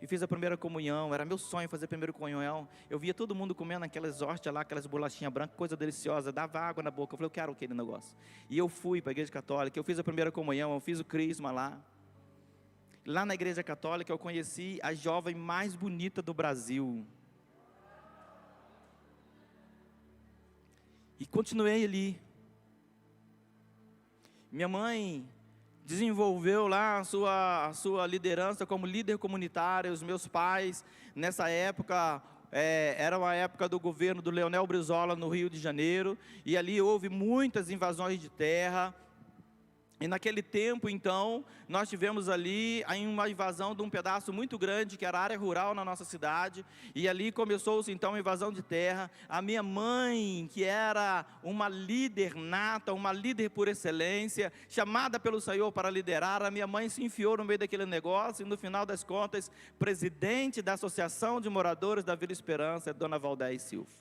e fiz a primeira comunhão. Era meu sonho fazer a primeira comunhão. Eu via todo mundo comendo aquelas hóstias lá, aquelas bolachinhas brancas, coisa deliciosa, dava água na boca. Eu falei: eu quero aquele negócio. E eu fui para a igreja católica, eu fiz a primeira comunhão, eu fiz o crisma lá. Lá na igreja católica eu conheci a jovem mais bonita do Brasil. E continuei ali. Minha mãe desenvolveu lá a sua liderança como líder comunitário. Os meus pais, nessa época, era uma época do governo do Leonel Brizola no Rio de Janeiro. E ali houve muitas invasões de terra. E naquele tempo, então, nós tivemos ali uma invasão de um pedaço muito grande, que era a área rural na nossa cidade, e ali começou-se então a invasão de terra. A minha mãe, que era uma líder nata, uma líder por excelência, chamada pelo Senhor para liderar, a minha mãe se enfiou no meio daquele negócio, e no final das contas, presidente da Associação de Moradores da Vila Esperança, Dona Valdez Silva.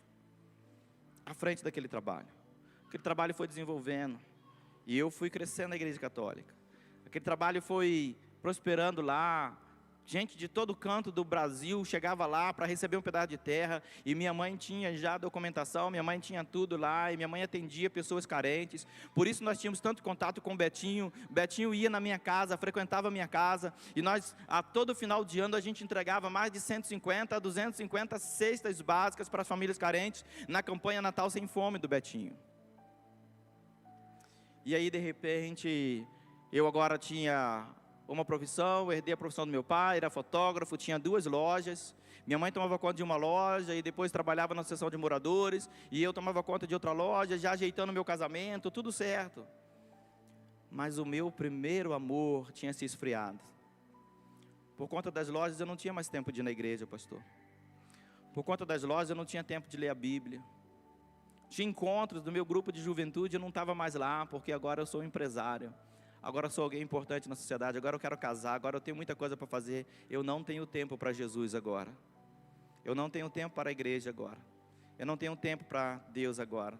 à frente daquele trabalho. Aquele trabalho foi desenvolvendo, e eu fui crescendo na igreja católica. Aquele trabalho foi prosperando lá. Gente de todo canto do Brasil chegava lá para receber um pedaço de terra, e minha mãe tinha já a documentação, minha mãe tinha tudo lá, e minha mãe atendia pessoas carentes. Por isso nós tínhamos tanto contato com o Betinho. Betinho ia na minha casa, frequentava a minha casa, e nós, a todo final de ano, a gente entregava mais de 150 a 250 cestas básicas para as famílias carentes, na campanha Natal Sem Fome do Betinho. E aí, de repente, eu agora tinha uma profissão, herdei a profissão do meu pai, era fotógrafo, tinha 2 lojas. Minha mãe tomava conta de uma loja e depois trabalhava na seção de moradores, e eu tomava conta de outra loja, já ajeitando meu casamento, tudo certo. Mas o meu primeiro amor tinha se esfriado. Por conta das lojas eu não tinha mais tempo de ir na igreja, pastor. Por conta das lojas eu não tinha tempo de ler a Bíblia. Tinha encontros do meu grupo de juventude, eu não estava mais lá, porque agora eu sou um empresário. Agora eu sou alguém importante na sociedade, agora eu quero casar, agora eu tenho muita coisa para fazer. Eu não tenho tempo para Jesus agora. Eu não tenho tempo para a igreja agora. Eu não tenho tempo para Deus agora.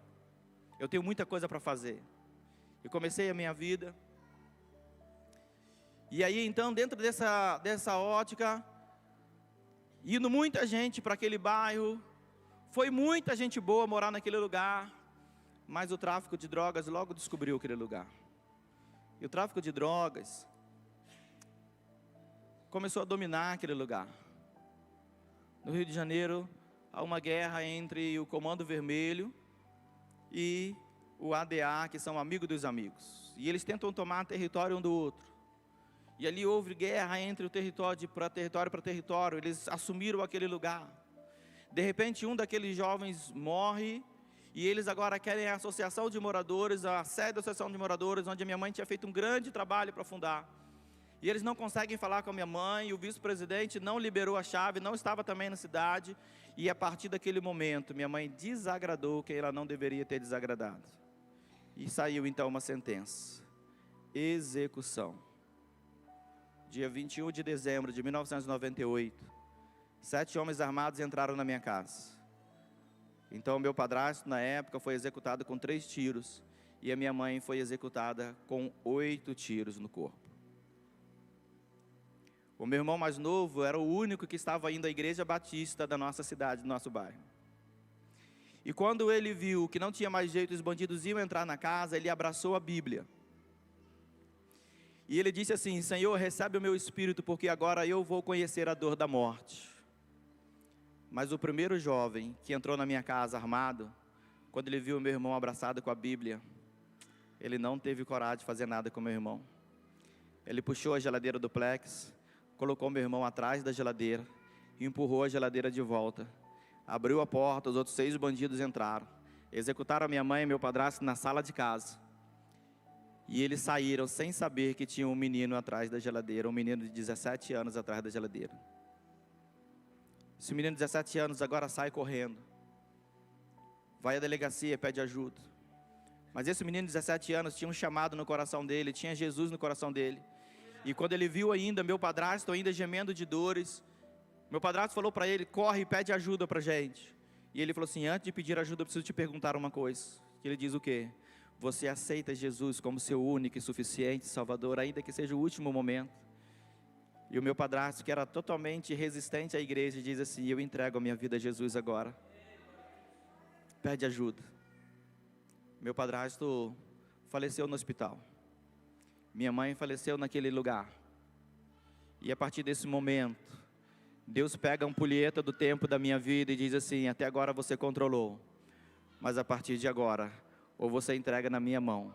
Eu tenho muita coisa para fazer. E comecei a minha vida. E aí então, dentro dessa ótica, indo muita gente para aquele bairro, foi muita gente boa morar naquele lugar, mas o tráfico de drogas logo descobriu aquele lugar. E o tráfico de drogas começou a dominar aquele lugar. No Rio de Janeiro, há uma guerra entre o Comando Vermelho e o ADA, que são amigos dos amigos. E eles tentam tomar território um do outro. E ali houve guerra entre o território para território. Eles assumiram aquele lugar. De repente, um daqueles jovens morre. E eles agora querem a associação de moradores, a sede da associação de moradores, onde a minha mãe tinha feito um grande trabalho para fundar. E eles não conseguem falar com a minha mãe, e o vice-presidente não liberou a chave, não estava também na cidade. E a partir daquele momento, minha mãe desagradou quem ela não deveria ter desagradado. E saiu então uma sentença: execução. Dia 21 de dezembro de 1998, 7 homens armados entraram na minha casa. Então, meu padrasto, na época, foi executado com 3 tiros. E a minha mãe foi executada com 8 tiros no corpo. O meu irmão mais novo era o único que estava indo à igreja batista da nossa cidade, do nosso bairro. E quando ele viu que não tinha mais jeito, os bandidos iam entrar na casa, ele abraçou a Bíblia. E ele disse assim: Senhor, recebe o meu espírito, porque agora eu vou conhecer a dor da morte. Mas o primeiro jovem que entrou na minha casa armado, quando ele viu o meu irmão abraçado com a Bíblia, ele não teve coragem de fazer nada com o meu irmão. Ele puxou a geladeira do Plex, colocou meu irmão atrás da geladeira e empurrou a geladeira de volta. Abriu a porta, os outros 6 bandidos entraram. Executaram a minha mãe e meu padrasto na sala de casa. E eles saíram sem saber que tinha um menino atrás da geladeira, um menino de 17 anos atrás da geladeira. Esse menino de 17 anos agora sai correndo. Vai à delegacia, pede ajuda. Mas esse menino de 17 anos tinha um chamado no coração dele, tinha Jesus no coração dele. E quando ele viu ainda meu padrasto ainda gemendo de dores, meu padrasto falou para ele: corre e pede ajuda para a gente. E ele falou assim: antes de pedir ajuda eu preciso te perguntar uma coisa. Ele diz o quê? Você aceita Jesus como seu único e suficiente Salvador, ainda que seja o último momento? E o meu padrasto, que era totalmente resistente à igreja, diz assim: eu entrego a minha vida a Jesus agora. Pede ajuda. Meu padrasto faleceu no hospital. Minha mãe faleceu naquele lugar. E a partir desse momento, Deus pega a ampulheta do tempo da minha vida e diz assim: até agora você controlou, mas a partir de agora, ou você entrega na minha mão,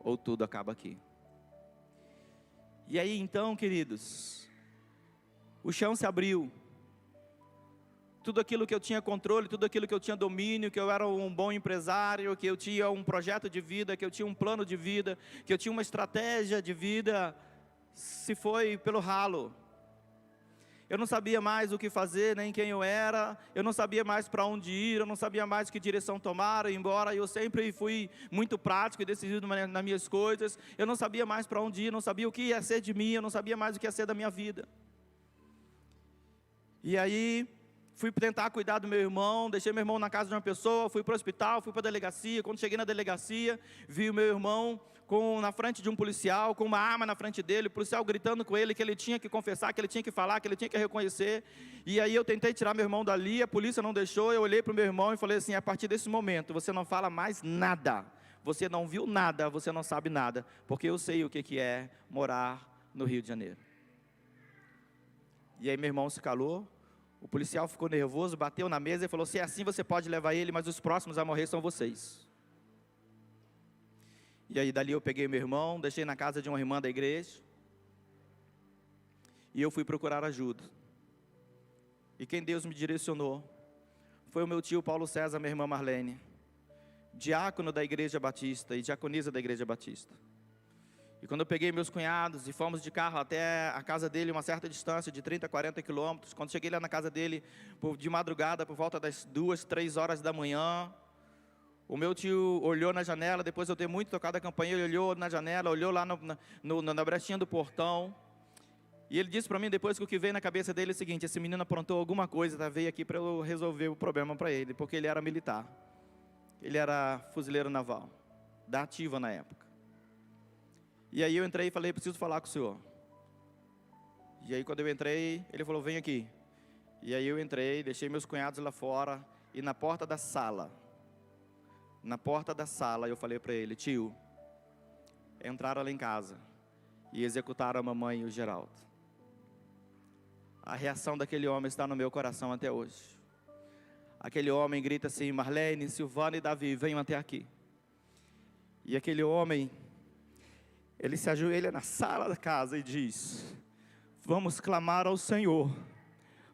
ou tudo acaba aqui. E aí então, queridos, o chão se abriu. Tudo aquilo que eu tinha controle, tudo aquilo que eu tinha domínio, que eu era um bom empresário, que eu tinha um projeto de vida, que eu tinha um plano de vida, que eu tinha uma estratégia de vida, se foi pelo ralo. Eu não sabia mais o que fazer, nem quem eu era, eu não sabia mais para onde ir, eu não sabia mais que direção tomar, embora eu sempre fui muito prático e decidido nas minhas coisas, eu não sabia mais para onde ir, não sabia o que ia ser de mim, eu não sabia mais o que ia ser da minha vida. E aí, Fui tentar cuidar do meu irmão, deixei meu irmão na casa de uma pessoa, fui para o hospital, fui para a delegacia. Quando cheguei na delegacia, vi o meu irmão na frente de um policial, com uma arma na frente dele, o policial gritando com ele que ele tinha que confessar, que ele tinha que falar, que ele tinha que reconhecer. E aí eu tentei tirar meu irmão dali, a polícia não deixou. Eu olhei para o meu irmão e falei assim: a partir desse momento, você não fala mais nada, você não viu nada, você não sabe nada, porque eu sei o que é morar no Rio de Janeiro. E aí meu irmão se calou. O policial ficou nervoso, bateu na mesa e falou: se é assim você pode levar ele, mas os próximos a morrer são vocês. E aí dali eu peguei meu irmão, deixei na casa de uma irmã da igreja, e eu fui procurar ajuda. E quem Deus me direcionou foi o meu tio Paulo César, minha irmã Marlene, diácono da igreja batista e diaconisa da igreja batista. E quando eu peguei meus cunhados e fomos de carro até a casa dele, uma certa distância de 30, 40 quilômetros, quando cheguei lá na casa dele, de madrugada, por volta das 2, 3 horas da manhã, o meu tio olhou na janela, depois de eu ter muito tocado a campainha, ele olhou na janela, olhou lá na brechinha do portão, e ele disse para mim depois que o que veio na cabeça dele é o seguinte: esse menino aprontou alguma coisa, veio aqui para eu resolver o problema para ele, porque ele era militar, ele era fuzileiro naval, da ativa na época. E aí eu entrei e falei: preciso falar com o senhor. E aí quando eu entrei, ele falou: vem aqui. E aí eu entrei, deixei meus cunhados lá fora, e na porta da sala, eu falei para ele: tio, entraram lá em casa e executaram a mamãe e o Geraldo. A reação daquele homem está no meu coração até hoje. Aquele homem grita assim: Marlene, Silvana e Davi, venham até aqui. E aquele homem, ele se ajoelha na sala da casa e diz: vamos clamar ao Senhor,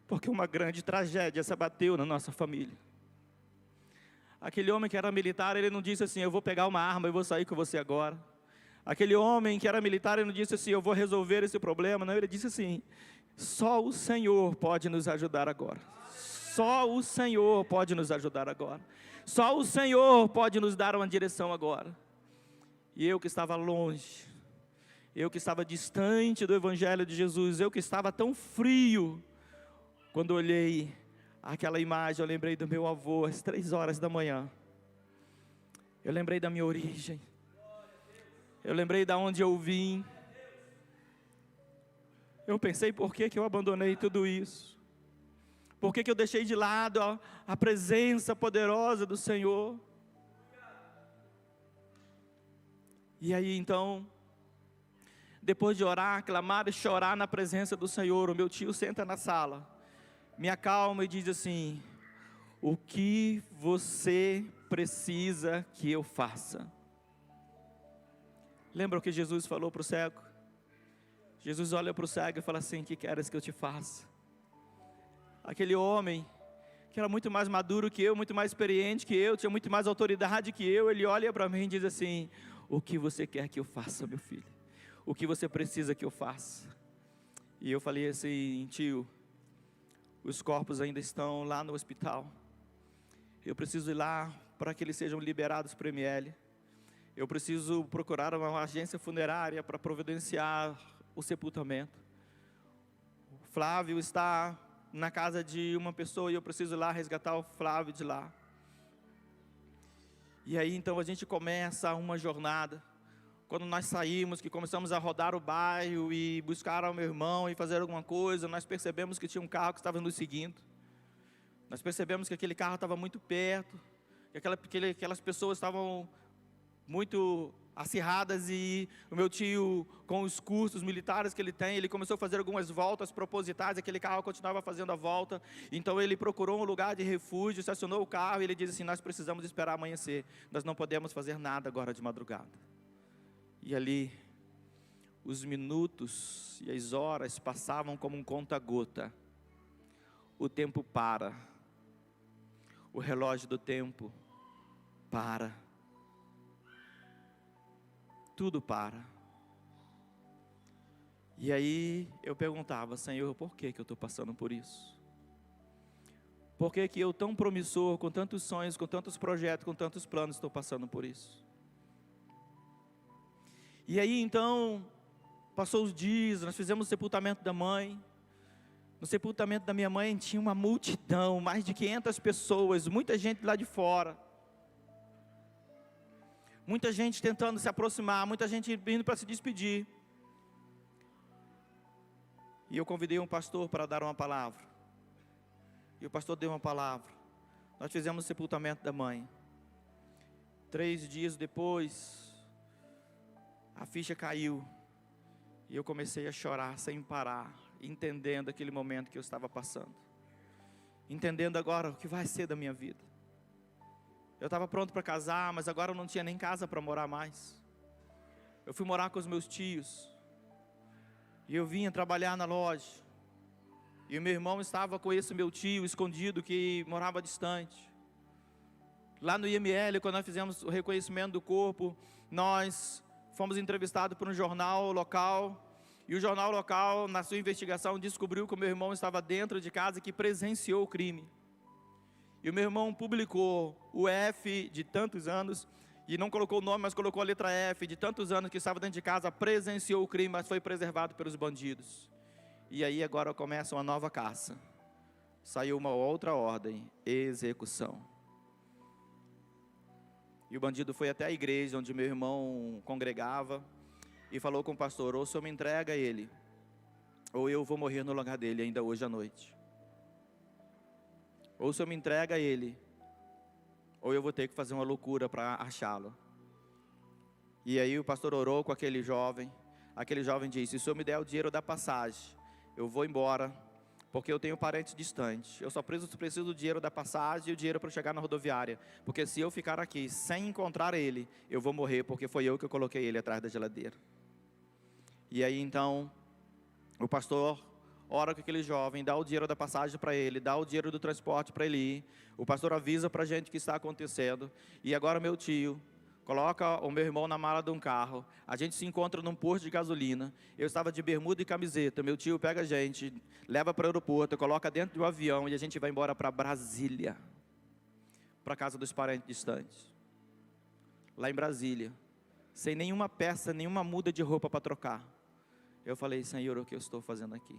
porque uma grande tragédia se abateu na nossa família. Aquele homem que era militar, ele não disse assim: eu vou pegar uma arma e vou sair com você agora. Aquele homem que era militar, ele não disse assim: eu vou resolver esse problema. Não, ele disse assim: só o Senhor pode nos ajudar agora. Só o Senhor pode nos ajudar agora. Só o Senhor pode nos dar uma direção agora. E eu que estava longe, eu que estava distante do Evangelho de Jesus, eu que estava tão frio, quando olhei aquela imagem, eu lembrei do meu avô às 3 horas da manhã. Eu lembrei da minha origem. Eu lembrei de onde eu vim. Eu pensei: por que eu abandonei tudo isso? Por que eu deixei de lado a presença poderosa do Senhor? E aí então, depois de orar, clamar e chorar na presença do Senhor, o meu tio senta na sala, me acalma e diz assim: o que você precisa que eu faça? Lembra o que Jesus falou para o cego? Jesus olha para o cego e fala assim: o que queres que eu te faça? Aquele homem, que era muito mais maduro que eu, muito mais experiente que eu, tinha muito mais autoridade que eu, ele olha para mim e diz assim: o que você quer que eu faça, meu filho? O que você precisa que eu faça? E eu falei assim: tio, os corpos ainda estão lá no hospital, eu preciso ir lá para que eles sejam liberados para o ML, eu preciso procurar uma agência funerária para providenciar o sepultamento. O Flávio está na casa de uma pessoa e eu preciso ir lá resgatar o Flávio de lá. E aí então a gente começa uma jornada. Quando nós saímos, que começamos a rodar o bairro e buscar o meu irmão e fazer alguma coisa, nós percebemos que tinha um carro que estava nos seguindo. Nós percebemos que aquele carro estava muito perto, que aquelas pessoas estavam muito acirradas, e o meu tio, com os cursos militares que ele tem, ele começou a fazer algumas voltas propositais, aquele carro continuava fazendo a volta, então ele procurou um lugar de refúgio, estacionou o carro e ele disse assim: nós precisamos esperar amanhecer, nós não podemos fazer nada agora de madrugada. E ali, os minutos e as horas passavam como um conta-gota, o tempo para, o relógio do tempo para, tudo para. E aí eu perguntava: Senhor, por que eu estou passando por isso? Por que eu, tão promissor, com tantos sonhos, com tantos projetos, com tantos planos, estou passando por isso? E aí então, passou os dias, nós fizemos o sepultamento da mãe. No sepultamento da minha mãe tinha uma multidão, mais de 500 pessoas, muita gente lá de fora. Muita gente tentando se aproximar, muita gente vindo para se despedir. E eu convidei um pastor para dar uma palavra. E o pastor deu uma palavra. Nós fizemos o sepultamento da mãe. 3 dias depois, a ficha caiu. E eu comecei a chorar sem parar, entendendo aquele momento que eu estava passando. Entendendo agora o que vai ser da minha vida. Eu estava pronto para casar, mas agora eu não tinha nem casa para morar mais. Eu fui morar com os meus tios. E eu vinha trabalhar na loja. E o meu irmão estava com esse meu tio escondido que morava distante. Lá no IML, quando nós fizemos o reconhecimento do corpo, nós fomos entrevistados por um jornal local. E o jornal local, na sua investigação, descobriu que o meu irmão estava dentro de casa e que presenciou o crime. E o meu irmão publicou o F de tantos anos, e não colocou o nome, mas colocou a letra F, de tantos anos que estava dentro de casa, presenciou o crime, mas foi preservado pelos bandidos. E aí agora começa uma nova caça. Saiu uma outra ordem, execução. E o bandido foi até a igreja onde meu irmão congregava, e falou com o pastor: ou o senhor me entrega ele, ou eu vou morrer no lugar dele ainda hoje à noite. Ou o senhor me entrega ele, ou eu vou ter que fazer uma loucura para achá-lo. E aí o pastor orou com aquele jovem disse: se o senhor me der o dinheiro da passagem, eu vou embora, porque eu tenho parentes distantes. Eu só preciso do dinheiro da passagem e o dinheiro para chegar na rodoviária, porque se eu ficar aqui sem encontrar ele, eu vou morrer, porque foi eu que coloquei ele atrás da geladeira. E aí então, o pastor ora com aquele jovem, dá o dinheiro da passagem para ele, dá o dinheiro do transporte para ele ir. O pastor avisa para a gente o que está acontecendo. E agora meu tio coloca o meu irmão na mala de um carro. A gente se encontra num posto de gasolina. Eu estava de bermuda e camiseta. Meu tio pega a gente, leva para o aeroporto, coloca dentro do avião e a gente vai embora para Brasília, para a casa dos parentes distantes. Lá em Brasília, sem nenhuma peça, nenhuma muda de roupa para trocar. Eu falei: Senhor, o que eu estou fazendo aqui?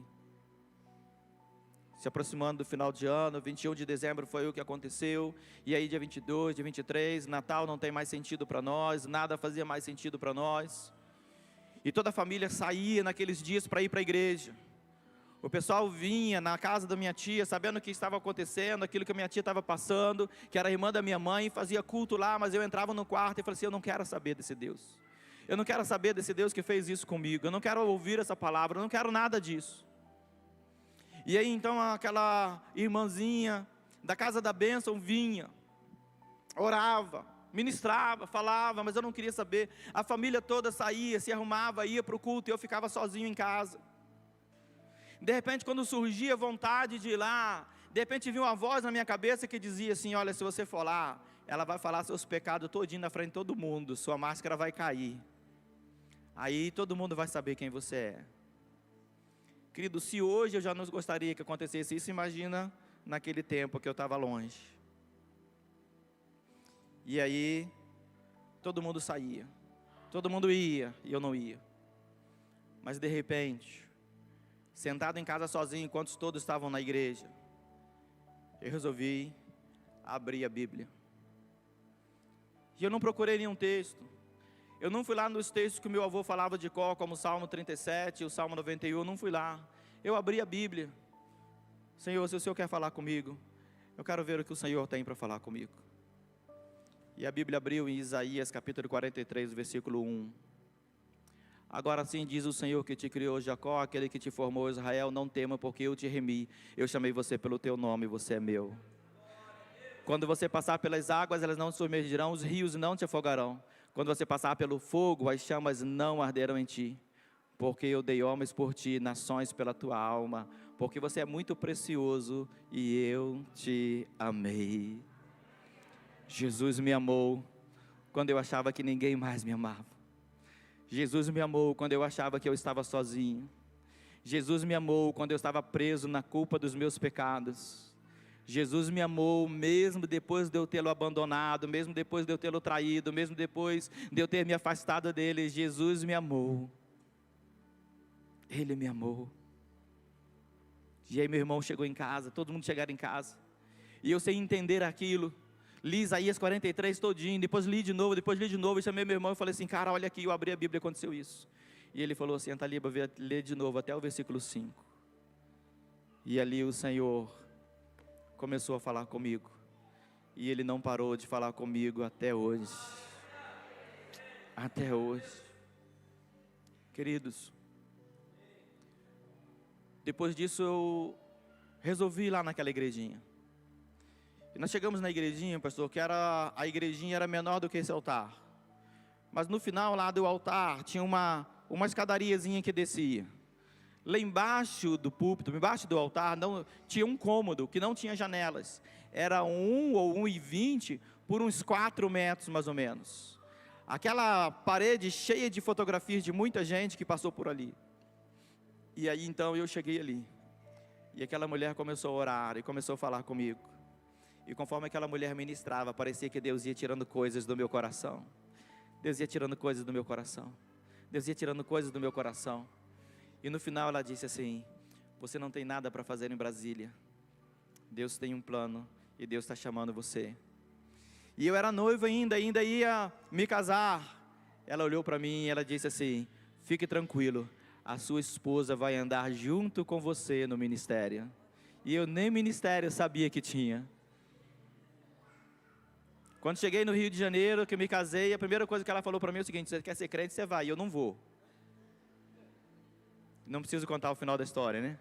Se aproximando do final de ano, 21 de dezembro foi o que aconteceu. E aí dia 22, dia 23, Natal não tem mais sentido para nós, nada fazia mais sentido para nós. E toda a família saía naqueles dias para ir para a igreja. O pessoal vinha na casa da minha tia, sabendo o que estava acontecendo, aquilo que a minha tia estava passando, que era a irmã da minha mãe, fazia culto lá, mas eu entrava no quarto e falei assim: eu não quero saber desse Deus. Eu não quero saber desse Deus que fez isso comigo. Eu não quero ouvir essa palavra, eu não quero nada disso. E aí então aquela irmãzinha da casa da bênção vinha, orava, ministrava, falava, mas eu não queria saber. A família toda saía, se arrumava, ia para o culto e eu ficava sozinho em casa. De repente, quando surgia vontade de ir lá, de repente vinha uma voz na minha cabeça que dizia assim: olha, se você for lá, ela vai falar seus pecados todinho na frente de todo mundo, sua máscara vai cair. Aí todo mundo vai saber quem você é. Querido, se hoje eu já não gostaria que acontecesse isso, imagina naquele tempo que eu estava longe. E aí, todo mundo saía, todo mundo ia e eu não ia. Mas de repente, sentado em casa sozinho, enquanto todos estavam na igreja, eu resolvi abrir a Bíblia. E eu não procurei nenhum texto. Eu não fui lá nos textos que o meu avô falava de cor, como o Salmo 37, o Salmo 91, eu não fui lá. Eu abri a Bíblia. Senhor, se o Senhor quer falar comigo, eu quero ver o que o Senhor tem para falar comigo. E a Bíblia abriu em Isaías capítulo 43, versículo 1. Agora sim diz o Senhor que te criou, Jacó, aquele que te formou, Israel: não tema, porque eu te remi. Eu chamei você pelo teu nome, você é meu. Quando você passar pelas águas, elas não te submergirão, os rios não te afogarão. Quando você passar pelo fogo, as chamas não arderão em ti. Porque eu dei homens por ti, nações pela tua alma. Porque você é muito precioso e eu te amei. Jesus me amou quando eu achava que ninguém mais me amava. Jesus me amou quando eu achava que eu estava sozinho. Jesus me amou quando eu estava preso na culpa dos meus pecados. Jesus me amou mesmo depois de eu tê-lo abandonado, mesmo depois de eu tê-lo traído, mesmo depois de eu ter me afastado dele. Jesus me amou. Ele me amou. E aí meu irmão chegou em casa, todo mundo chegaram em casa. E eu sem entender aquilo, li Isaías 43 todinho, depois li de novo, e chamei meu irmão e falei assim, cara, olha aqui, eu abri a Bíblia e aconteceu isso. E ele falou assim, Taliba, lê de novo até o versículo 5. E ali o Senhor começou a falar comigo. E Ele não parou de falar comigo até hoje. Até hoje. Queridos, depois disso eu resolvi ir lá naquela igrejinha. E nós chegamos na igrejinha, pastor, que a igrejinha era menor do que esse altar. Mas no final lá do altar tinha uma escadariazinha que descia. Lá embaixo do púlpito, embaixo do altar, tinha um cômodo que não tinha janelas. Era 1 ou 1,20 por uns 4 metros mais ou menos. Aquela parede cheia de fotografias de muita gente que passou por ali. E aí então eu cheguei ali. E aquela mulher começou a orar e começou a falar comigo. E conforme aquela mulher ministrava, parecia que Deus ia tirando coisas do meu coração. Deus ia tirando coisas do meu coração. Deus ia tirando coisas do meu coração. E no final ela disse assim, você não tem nada para fazer em Brasília. Deus tem um plano e Deus está chamando você. E eu era noivo ainda ia me casar. Ela olhou para mim e ela disse assim, fique tranquilo, a sua esposa vai andar junto com você no ministério. E eu nem ministério sabia que tinha. Quando cheguei no Rio de Janeiro, que eu me casei, a primeira coisa que ela falou para mim é o seguinte, você quer ser crente, você vai, e eu não vou. Não preciso contar o final da história, né?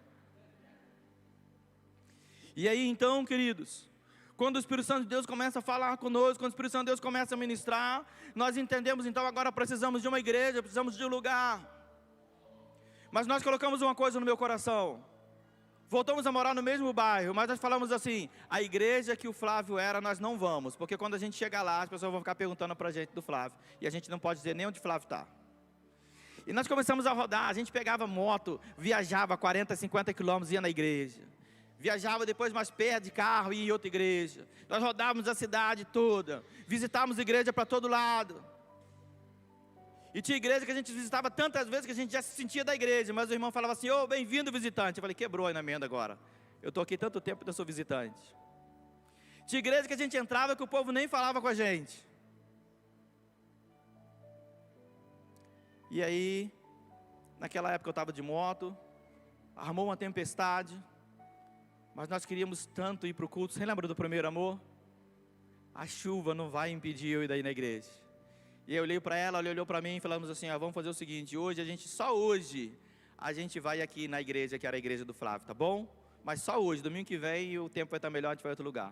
E aí então, queridos, quando o Espírito Santo de Deus começa a falar conosco, quando o Espírito Santo de Deus começa a ministrar, nós entendemos então agora precisamos de uma igreja, precisamos de um lugar. Mas nós colocamos uma coisa no meu coração, voltamos a morar no mesmo bairro, mas nós falamos assim, a igreja que o Flávio era, nós não vamos, porque quando a gente chegar lá, as pessoas vão ficar perguntando para a gente do Flávio, e a gente não pode dizer nem onde o Flávio está. E nós começamos a rodar, a gente pegava moto, viajava 40, 50 quilômetros, ia na igreja. Viajava depois mais perto de carro, ia em outra igreja. Nós rodávamos a cidade toda, visitávamos igreja para todo lado. E tinha igreja que a gente visitava tantas vezes que a gente já se sentia da igreja, mas o irmão falava assim, ô, bem-vindo visitante. Eu falei, quebrou aí na emenda agora. Eu estou aqui tanto tempo que eu sou visitante. Tinha igreja que a gente entrava que o povo nem falava com a gente. E aí, naquela época eu estava de moto, armou uma tempestade, mas nós queríamos tanto ir para o culto. Você lembra do primeiro amor? A chuva não vai impedir eu ir daí na igreja. E eu olhei para ela, ela olhou para mim e falamos assim, vamos fazer o seguinte, só hoje, a gente vai aqui na igreja, que era a igreja do Flávio, tá bom? Mas só hoje, domingo que vem, o tempo vai estar melhor, a gente vai em outro lugar.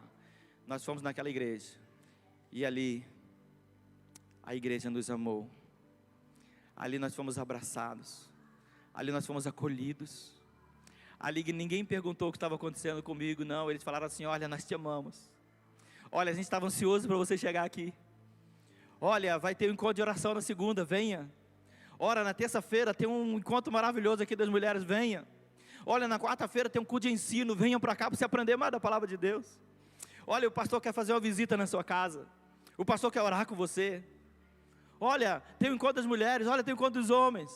Nós fomos naquela igreja, e ali, a igreja nos amou. Ali nós fomos abraçados, ali nós fomos acolhidos, ali ninguém perguntou o que estava acontecendo comigo, não, eles falaram assim, olha, nós te amamos, olha, a gente estava ansioso para você chegar aqui, olha, vai ter um encontro de oração na segunda, venha, olha, na terça-feira tem um encontro maravilhoso aqui das mulheres, venha, olha, na quarta-feira tem um culto de ensino, venham para cá para você aprender mais da palavra de Deus, olha, o pastor quer fazer uma visita na sua casa, o pastor quer orar com você, olha, tem o encontro das mulheres, olha, tem o encontro dos homens.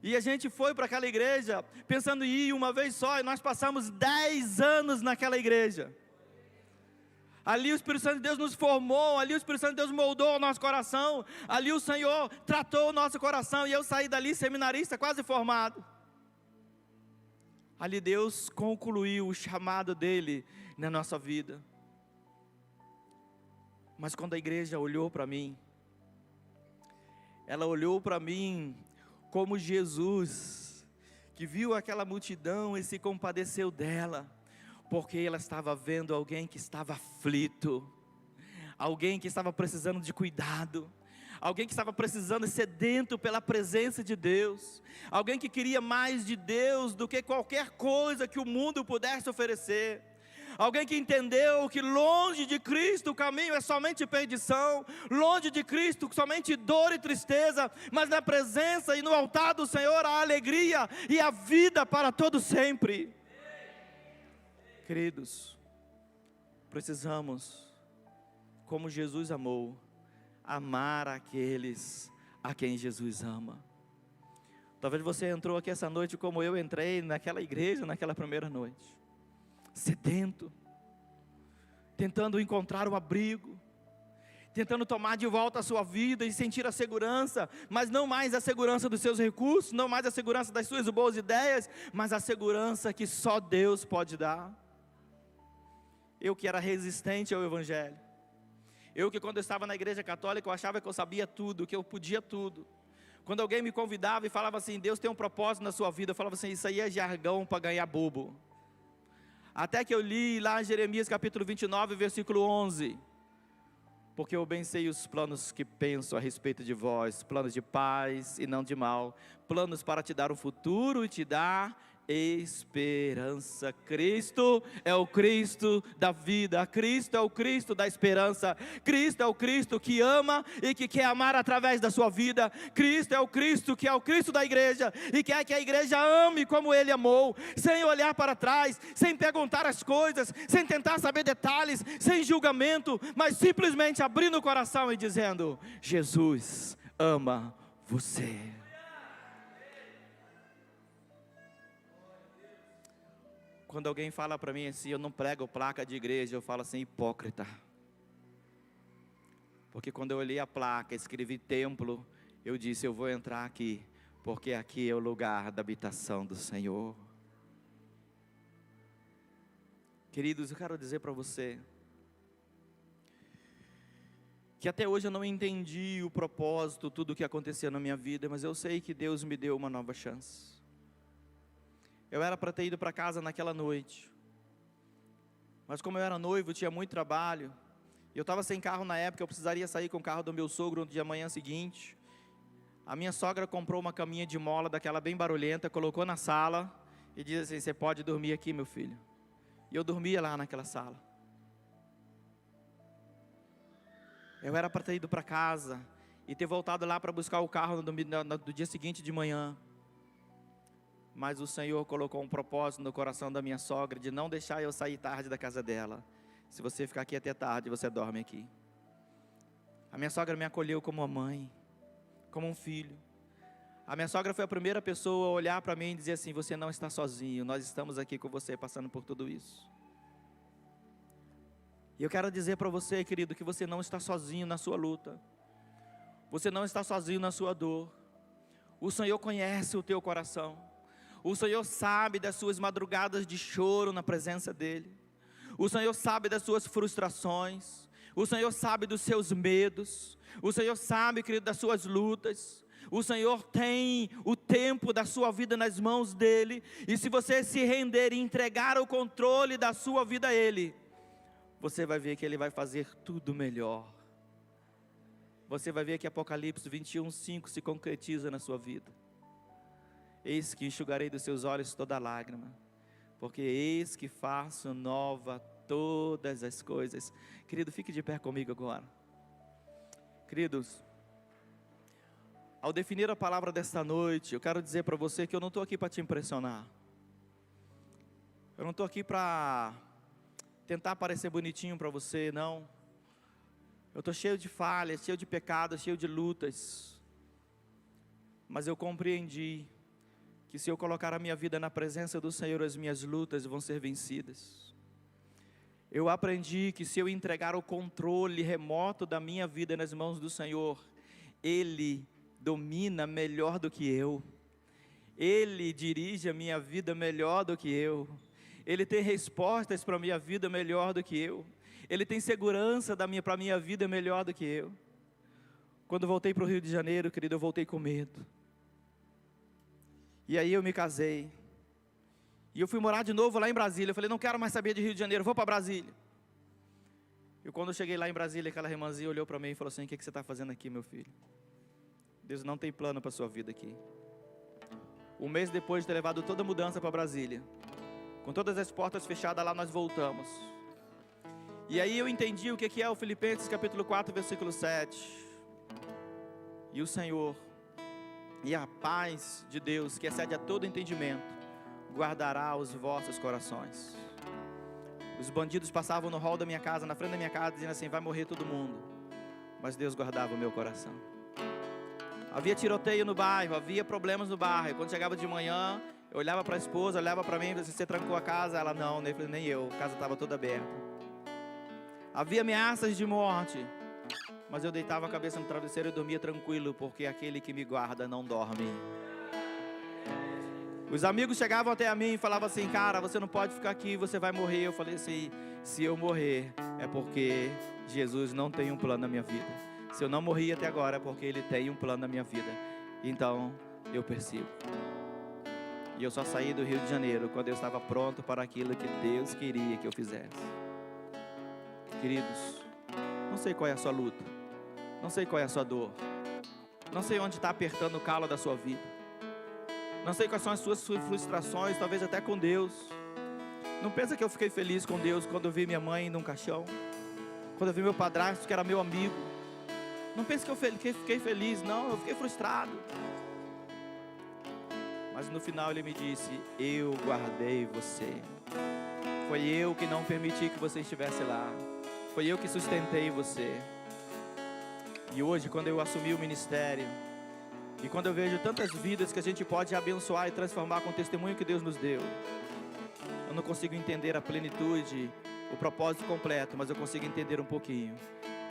E a gente foi para aquela igreja, pensando em ir uma vez só, e nós passamos 10 anos naquela igreja. Ali o Espírito Santo de Deus nos formou, ali o Espírito Santo de Deus moldou o nosso coração, ali o Senhor tratou o nosso coração, e eu saí dali seminarista, quase formado. Ali Deus concluiu o chamado dele na nossa vida. Mas quando a igreja olhou para mim, ela olhou para mim como Jesus, que viu aquela multidão e se compadeceu dela, porque ela estava vendo alguém que estava aflito, alguém que estava precisando de cuidado, alguém que estava precisando, sedento pela presença de Deus, alguém que queria mais de Deus do que qualquer coisa que o mundo pudesse oferecer. Alguém que entendeu que longe de Cristo o caminho é somente perdição, longe de Cristo somente dor e tristeza, mas na presença e no altar do Senhor a alegria e a vida para todo sempre. Queridos, precisamos, como Jesus amou, amar aqueles a quem Jesus ama. Talvez você entrou aqui essa noite como eu entrei naquela igreja, naquela primeira noite. Sedento, tentando encontrar um abrigo, tentando tomar de volta a sua vida e sentir a segurança, mas não mais a segurança dos seus recursos, não mais a segurança das suas boas ideias, mas a segurança que só Deus pode dar. Eu que era resistente ao Evangelho, eu que quando eu estava na igreja católica eu achava que eu sabia tudo, que eu podia tudo. Quando alguém me convidava e falava assim, Deus tem um propósito na sua vida, eu falava assim, isso aí é jargão para ganhar bobo. Até que eu li lá em Jeremias capítulo 29, versículo 11. Porque eu bem sei os planos que penso a respeito de vós, planos de paz e não de mal, planos para te dar um futuro e te dar esperança. Cristo é o Cristo da vida, Cristo é o Cristo da esperança, Cristo é o Cristo que ama e que quer amar através da sua vida, Cristo é o Cristo que é o Cristo da igreja e quer que a igreja ame como Ele amou, sem olhar para trás, sem perguntar as coisas, sem tentar saber detalhes, sem julgamento, mas simplesmente abrindo o coração e dizendo, Jesus ama você. Quando alguém fala para mim assim, eu não prego placa de igreja, eu falo assim, hipócrita. Porque quando eu olhei a placa, escrevi templo, eu disse, eu vou entrar aqui, porque aqui é o lugar da habitação do Senhor. Queridos, eu quero dizer para você, que até hoje eu não entendi o propósito, tudo o que aconteceu na minha vida, mas eu sei que Deus me deu uma nova chance. Eu era para ter ido para casa naquela noite, mas como eu era noivo, tinha muito trabalho, e eu estava sem carro na época, eu precisaria sair com o carro do meu sogro no dia manhã seguinte. A minha sogra comprou uma caminha de mola, daquela bem barulhenta, colocou na sala, e disse assim, você pode dormir aqui, meu filho. E eu dormia lá naquela sala. Eu era para ter ido para casa, e ter voltado lá para buscar o carro no dia seguinte de manhã. Mas o Senhor colocou um propósito no coração da minha sogra, de não deixar eu sair tarde da casa dela. Se você ficar aqui até tarde, você dorme aqui. A minha sogra me acolheu como uma mãe, como um filho. A minha sogra foi a primeira pessoa a olhar para mim e dizer assim, você não está sozinho, nós estamos aqui com você, passando por tudo isso. E eu quero dizer para você, querido, que você não está sozinho na sua luta. Você não está sozinho na sua dor. O Senhor conhece o teu coração. O Senhor sabe das suas madrugadas de choro na presença dEle. O Senhor sabe das suas frustrações. O Senhor sabe dos seus medos. O Senhor sabe, querido, das suas lutas. O Senhor tem o tempo da sua vida nas mãos dEle. E se você se render e entregar o controle da sua vida a Ele, você vai ver que Ele vai fazer tudo melhor. Você vai ver que Apocalipse 21:5 se concretiza na sua vida. Eis que enxugarei dos seus olhos toda lágrima, porque eis que faço nova todas as coisas. Querido, fique de pé comigo agora. Queridos, ao definir a palavra desta noite, eu quero dizer para você que eu não estou aqui para te impressionar. Eu não estou aqui para tentar parecer bonitinho para você, não. Eu estou cheio de falhas, cheio de pecados, cheio de lutas. Mas eu compreendi que se eu colocar a minha vida na presença do Senhor, as minhas lutas vão ser vencidas. Eu aprendi que se eu entregar o controle remoto da minha vida nas mãos do Senhor, Ele domina melhor do que eu. Ele dirige a minha vida melhor do que eu. Ele tem respostas para a minha vida melhor do que eu. Ele tem segurança para a minha vida melhor do que eu. Quando voltei para o Rio de Janeiro, querido, eu voltei com medo. E aí eu me casei. E eu fui morar de novo lá em Brasília. Eu falei, não quero mais saber de Rio de Janeiro, vou para Brasília. E quando eu cheguei lá em Brasília, aquela irmãzinha olhou para mim e falou assim, o que você está fazendo aqui, meu filho? Deus não tem plano para a sua vida aqui. Um mês depois de ter levado toda a mudança para Brasília, com todas as portas fechadas lá, nós voltamos. E aí eu entendi o que é o Filipenses capítulo 4, versículo 7. E o Senhor, e a paz de Deus, que excede a todo entendimento, guardará os vossos corações. Os bandidos passavam no hall da minha casa, na frente da minha casa, dizendo assim, vai morrer todo mundo. Mas Deus guardava o meu coração. Havia tiroteio no bairro, havia problemas no bairro. E quando chegava de manhã, eu olhava para a esposa, olhava para mim, você trancou a casa? Ela, não, nem eu, a casa estava toda aberta. Havia ameaças de morte, mas eu deitava a cabeça no travesseiro e dormia tranquilo, porque aquele que me guarda não dorme. Os amigos chegavam até a mim e falavam assim, cara, você não pode ficar aqui, você vai morrer. Eu falei assim, se eu morrer, é porque Jesus não tem um plano na minha vida. Se eu não morri até agora, é porque Ele tem um plano na minha vida. Então, eu persigo. E eu só saí do Rio de Janeiro quando eu estava pronto para aquilo que Deus queria que eu fizesse. Queridos, não sei qual é a sua luta. Não sei qual é a sua dor. Não sei onde está apertando o calo da sua vida. Não sei quais são as suas frustrações, talvez até com Deus. Não pensa que eu fiquei feliz com Deus quando eu vi minha mãe num caixão. Quando eu vi meu padrasto, que era meu amigo. Não pense que eu fiquei feliz, não, eu fiquei frustrado. Mas no final Ele me disse, eu guardei você. Foi eu que não permiti que você estivesse lá. Foi eu que sustentei você. E hoje, quando eu assumi o ministério, e quando eu vejo tantas vidas que a gente pode abençoar e transformar com o testemunho que Deus nos deu, eu não consigo entender a plenitude, o propósito completo, mas eu consigo entender um pouquinho.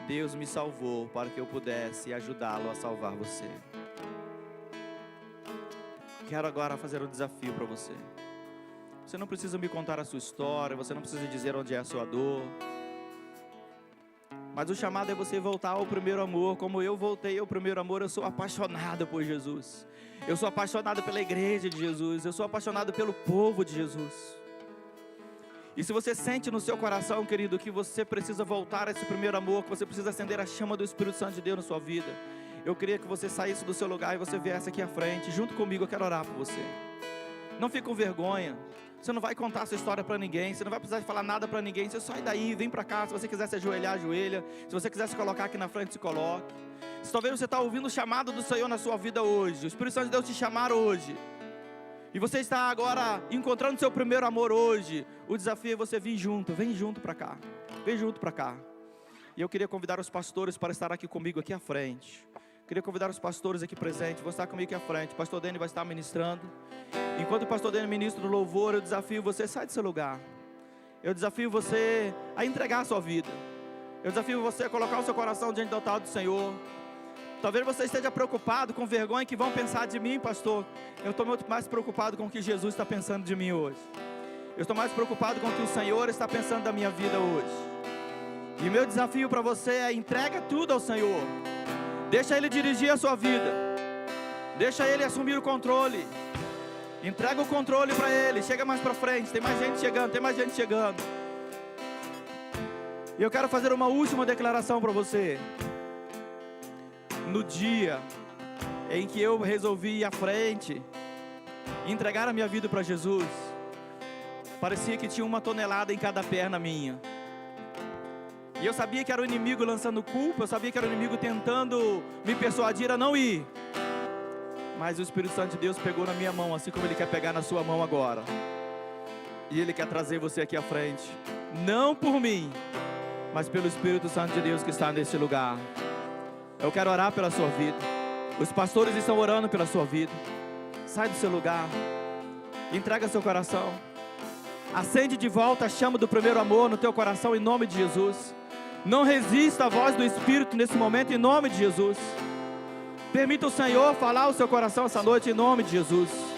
Deus me salvou para que eu pudesse ajudá-lo a salvar você. Quero agora fazer um desafio para você. Você não precisa me contar a sua história, você não precisa dizer onde é a sua dor. Mas o chamado é você voltar ao primeiro amor. Como eu voltei ao primeiro amor, eu sou apaixonado por Jesus. Eu sou apaixonado pela igreja de Jesus. Eu sou apaixonado pelo povo de Jesus. E se você sente no seu coração, querido, que você precisa voltar a esse primeiro amor, que você precisa acender a chama do Espírito Santo de Deus na sua vida, eu queria que você saísse do seu lugar e você viesse aqui à frente, junto comigo. Eu quero orar por você. Não fique com vergonha. Você não vai contar a sua história para ninguém. Você não vai precisar falar nada para ninguém. Você sai daí, vem para cá. Se você quiser se ajoelhar, ajoelha. Se você quiser se colocar aqui na frente, se coloque. Se talvez você está ouvindo o chamado do Senhor na sua vida hoje, o Espírito Santo de Deus te chamar hoje, e você está agora encontrando seu primeiro amor hoje, o desafio é você vir junto. Vem junto para cá. Vem junto para cá. E eu queria convidar os pastores para estar aqui comigo aqui à frente. Queria convidar os pastores aqui presentes. Vou estar comigo aqui à frente. O pastor Dani vai estar ministrando. Enquanto o pastor Dani ministra o louvor, eu desafio você, sai do seu lugar. Eu desafio você a entregar a sua vida. Eu desafio você a colocar o seu coração diante do altar do Senhor. Talvez você esteja preocupado, com vergonha que vão pensar de mim, pastor. Eu estou muito mais preocupado com o que Jesus está pensando de mim hoje. Eu estou mais preocupado com o que o Senhor está pensando da minha vida hoje. E meu desafio para você é: entrega tudo ao Senhor. Deixa Ele dirigir a sua vida. Deixa Ele assumir o controle. Entrega o controle para Ele. Chega mais para frente, tem mais gente chegando, E eu quero fazer uma última declaração para você. No dia em que eu resolvi ir à frente, entregar a minha vida para Jesus, parecia que tinha 1 tonelada em cada perna minha. E eu sabia que era o inimigo lançando culpa, eu sabia que era o inimigo tentando me persuadir a não ir. Mas o Espírito Santo de Deus pegou na minha mão, assim como Ele quer pegar na sua mão agora. E Ele quer trazer você aqui à frente. Não por mim, mas pelo Espírito Santo de Deus que está nesse lugar. Eu quero orar pela sua vida. Os pastores estão orando pela sua vida. Sai do seu lugar. Entrega seu coração. Acende de volta a chama do primeiro amor no teu coração, em nome de Jesus. Não resista à voz do Espírito nesse momento, em nome de Jesus. Permita o Senhor falar ao seu coração essa noite, em nome de Jesus.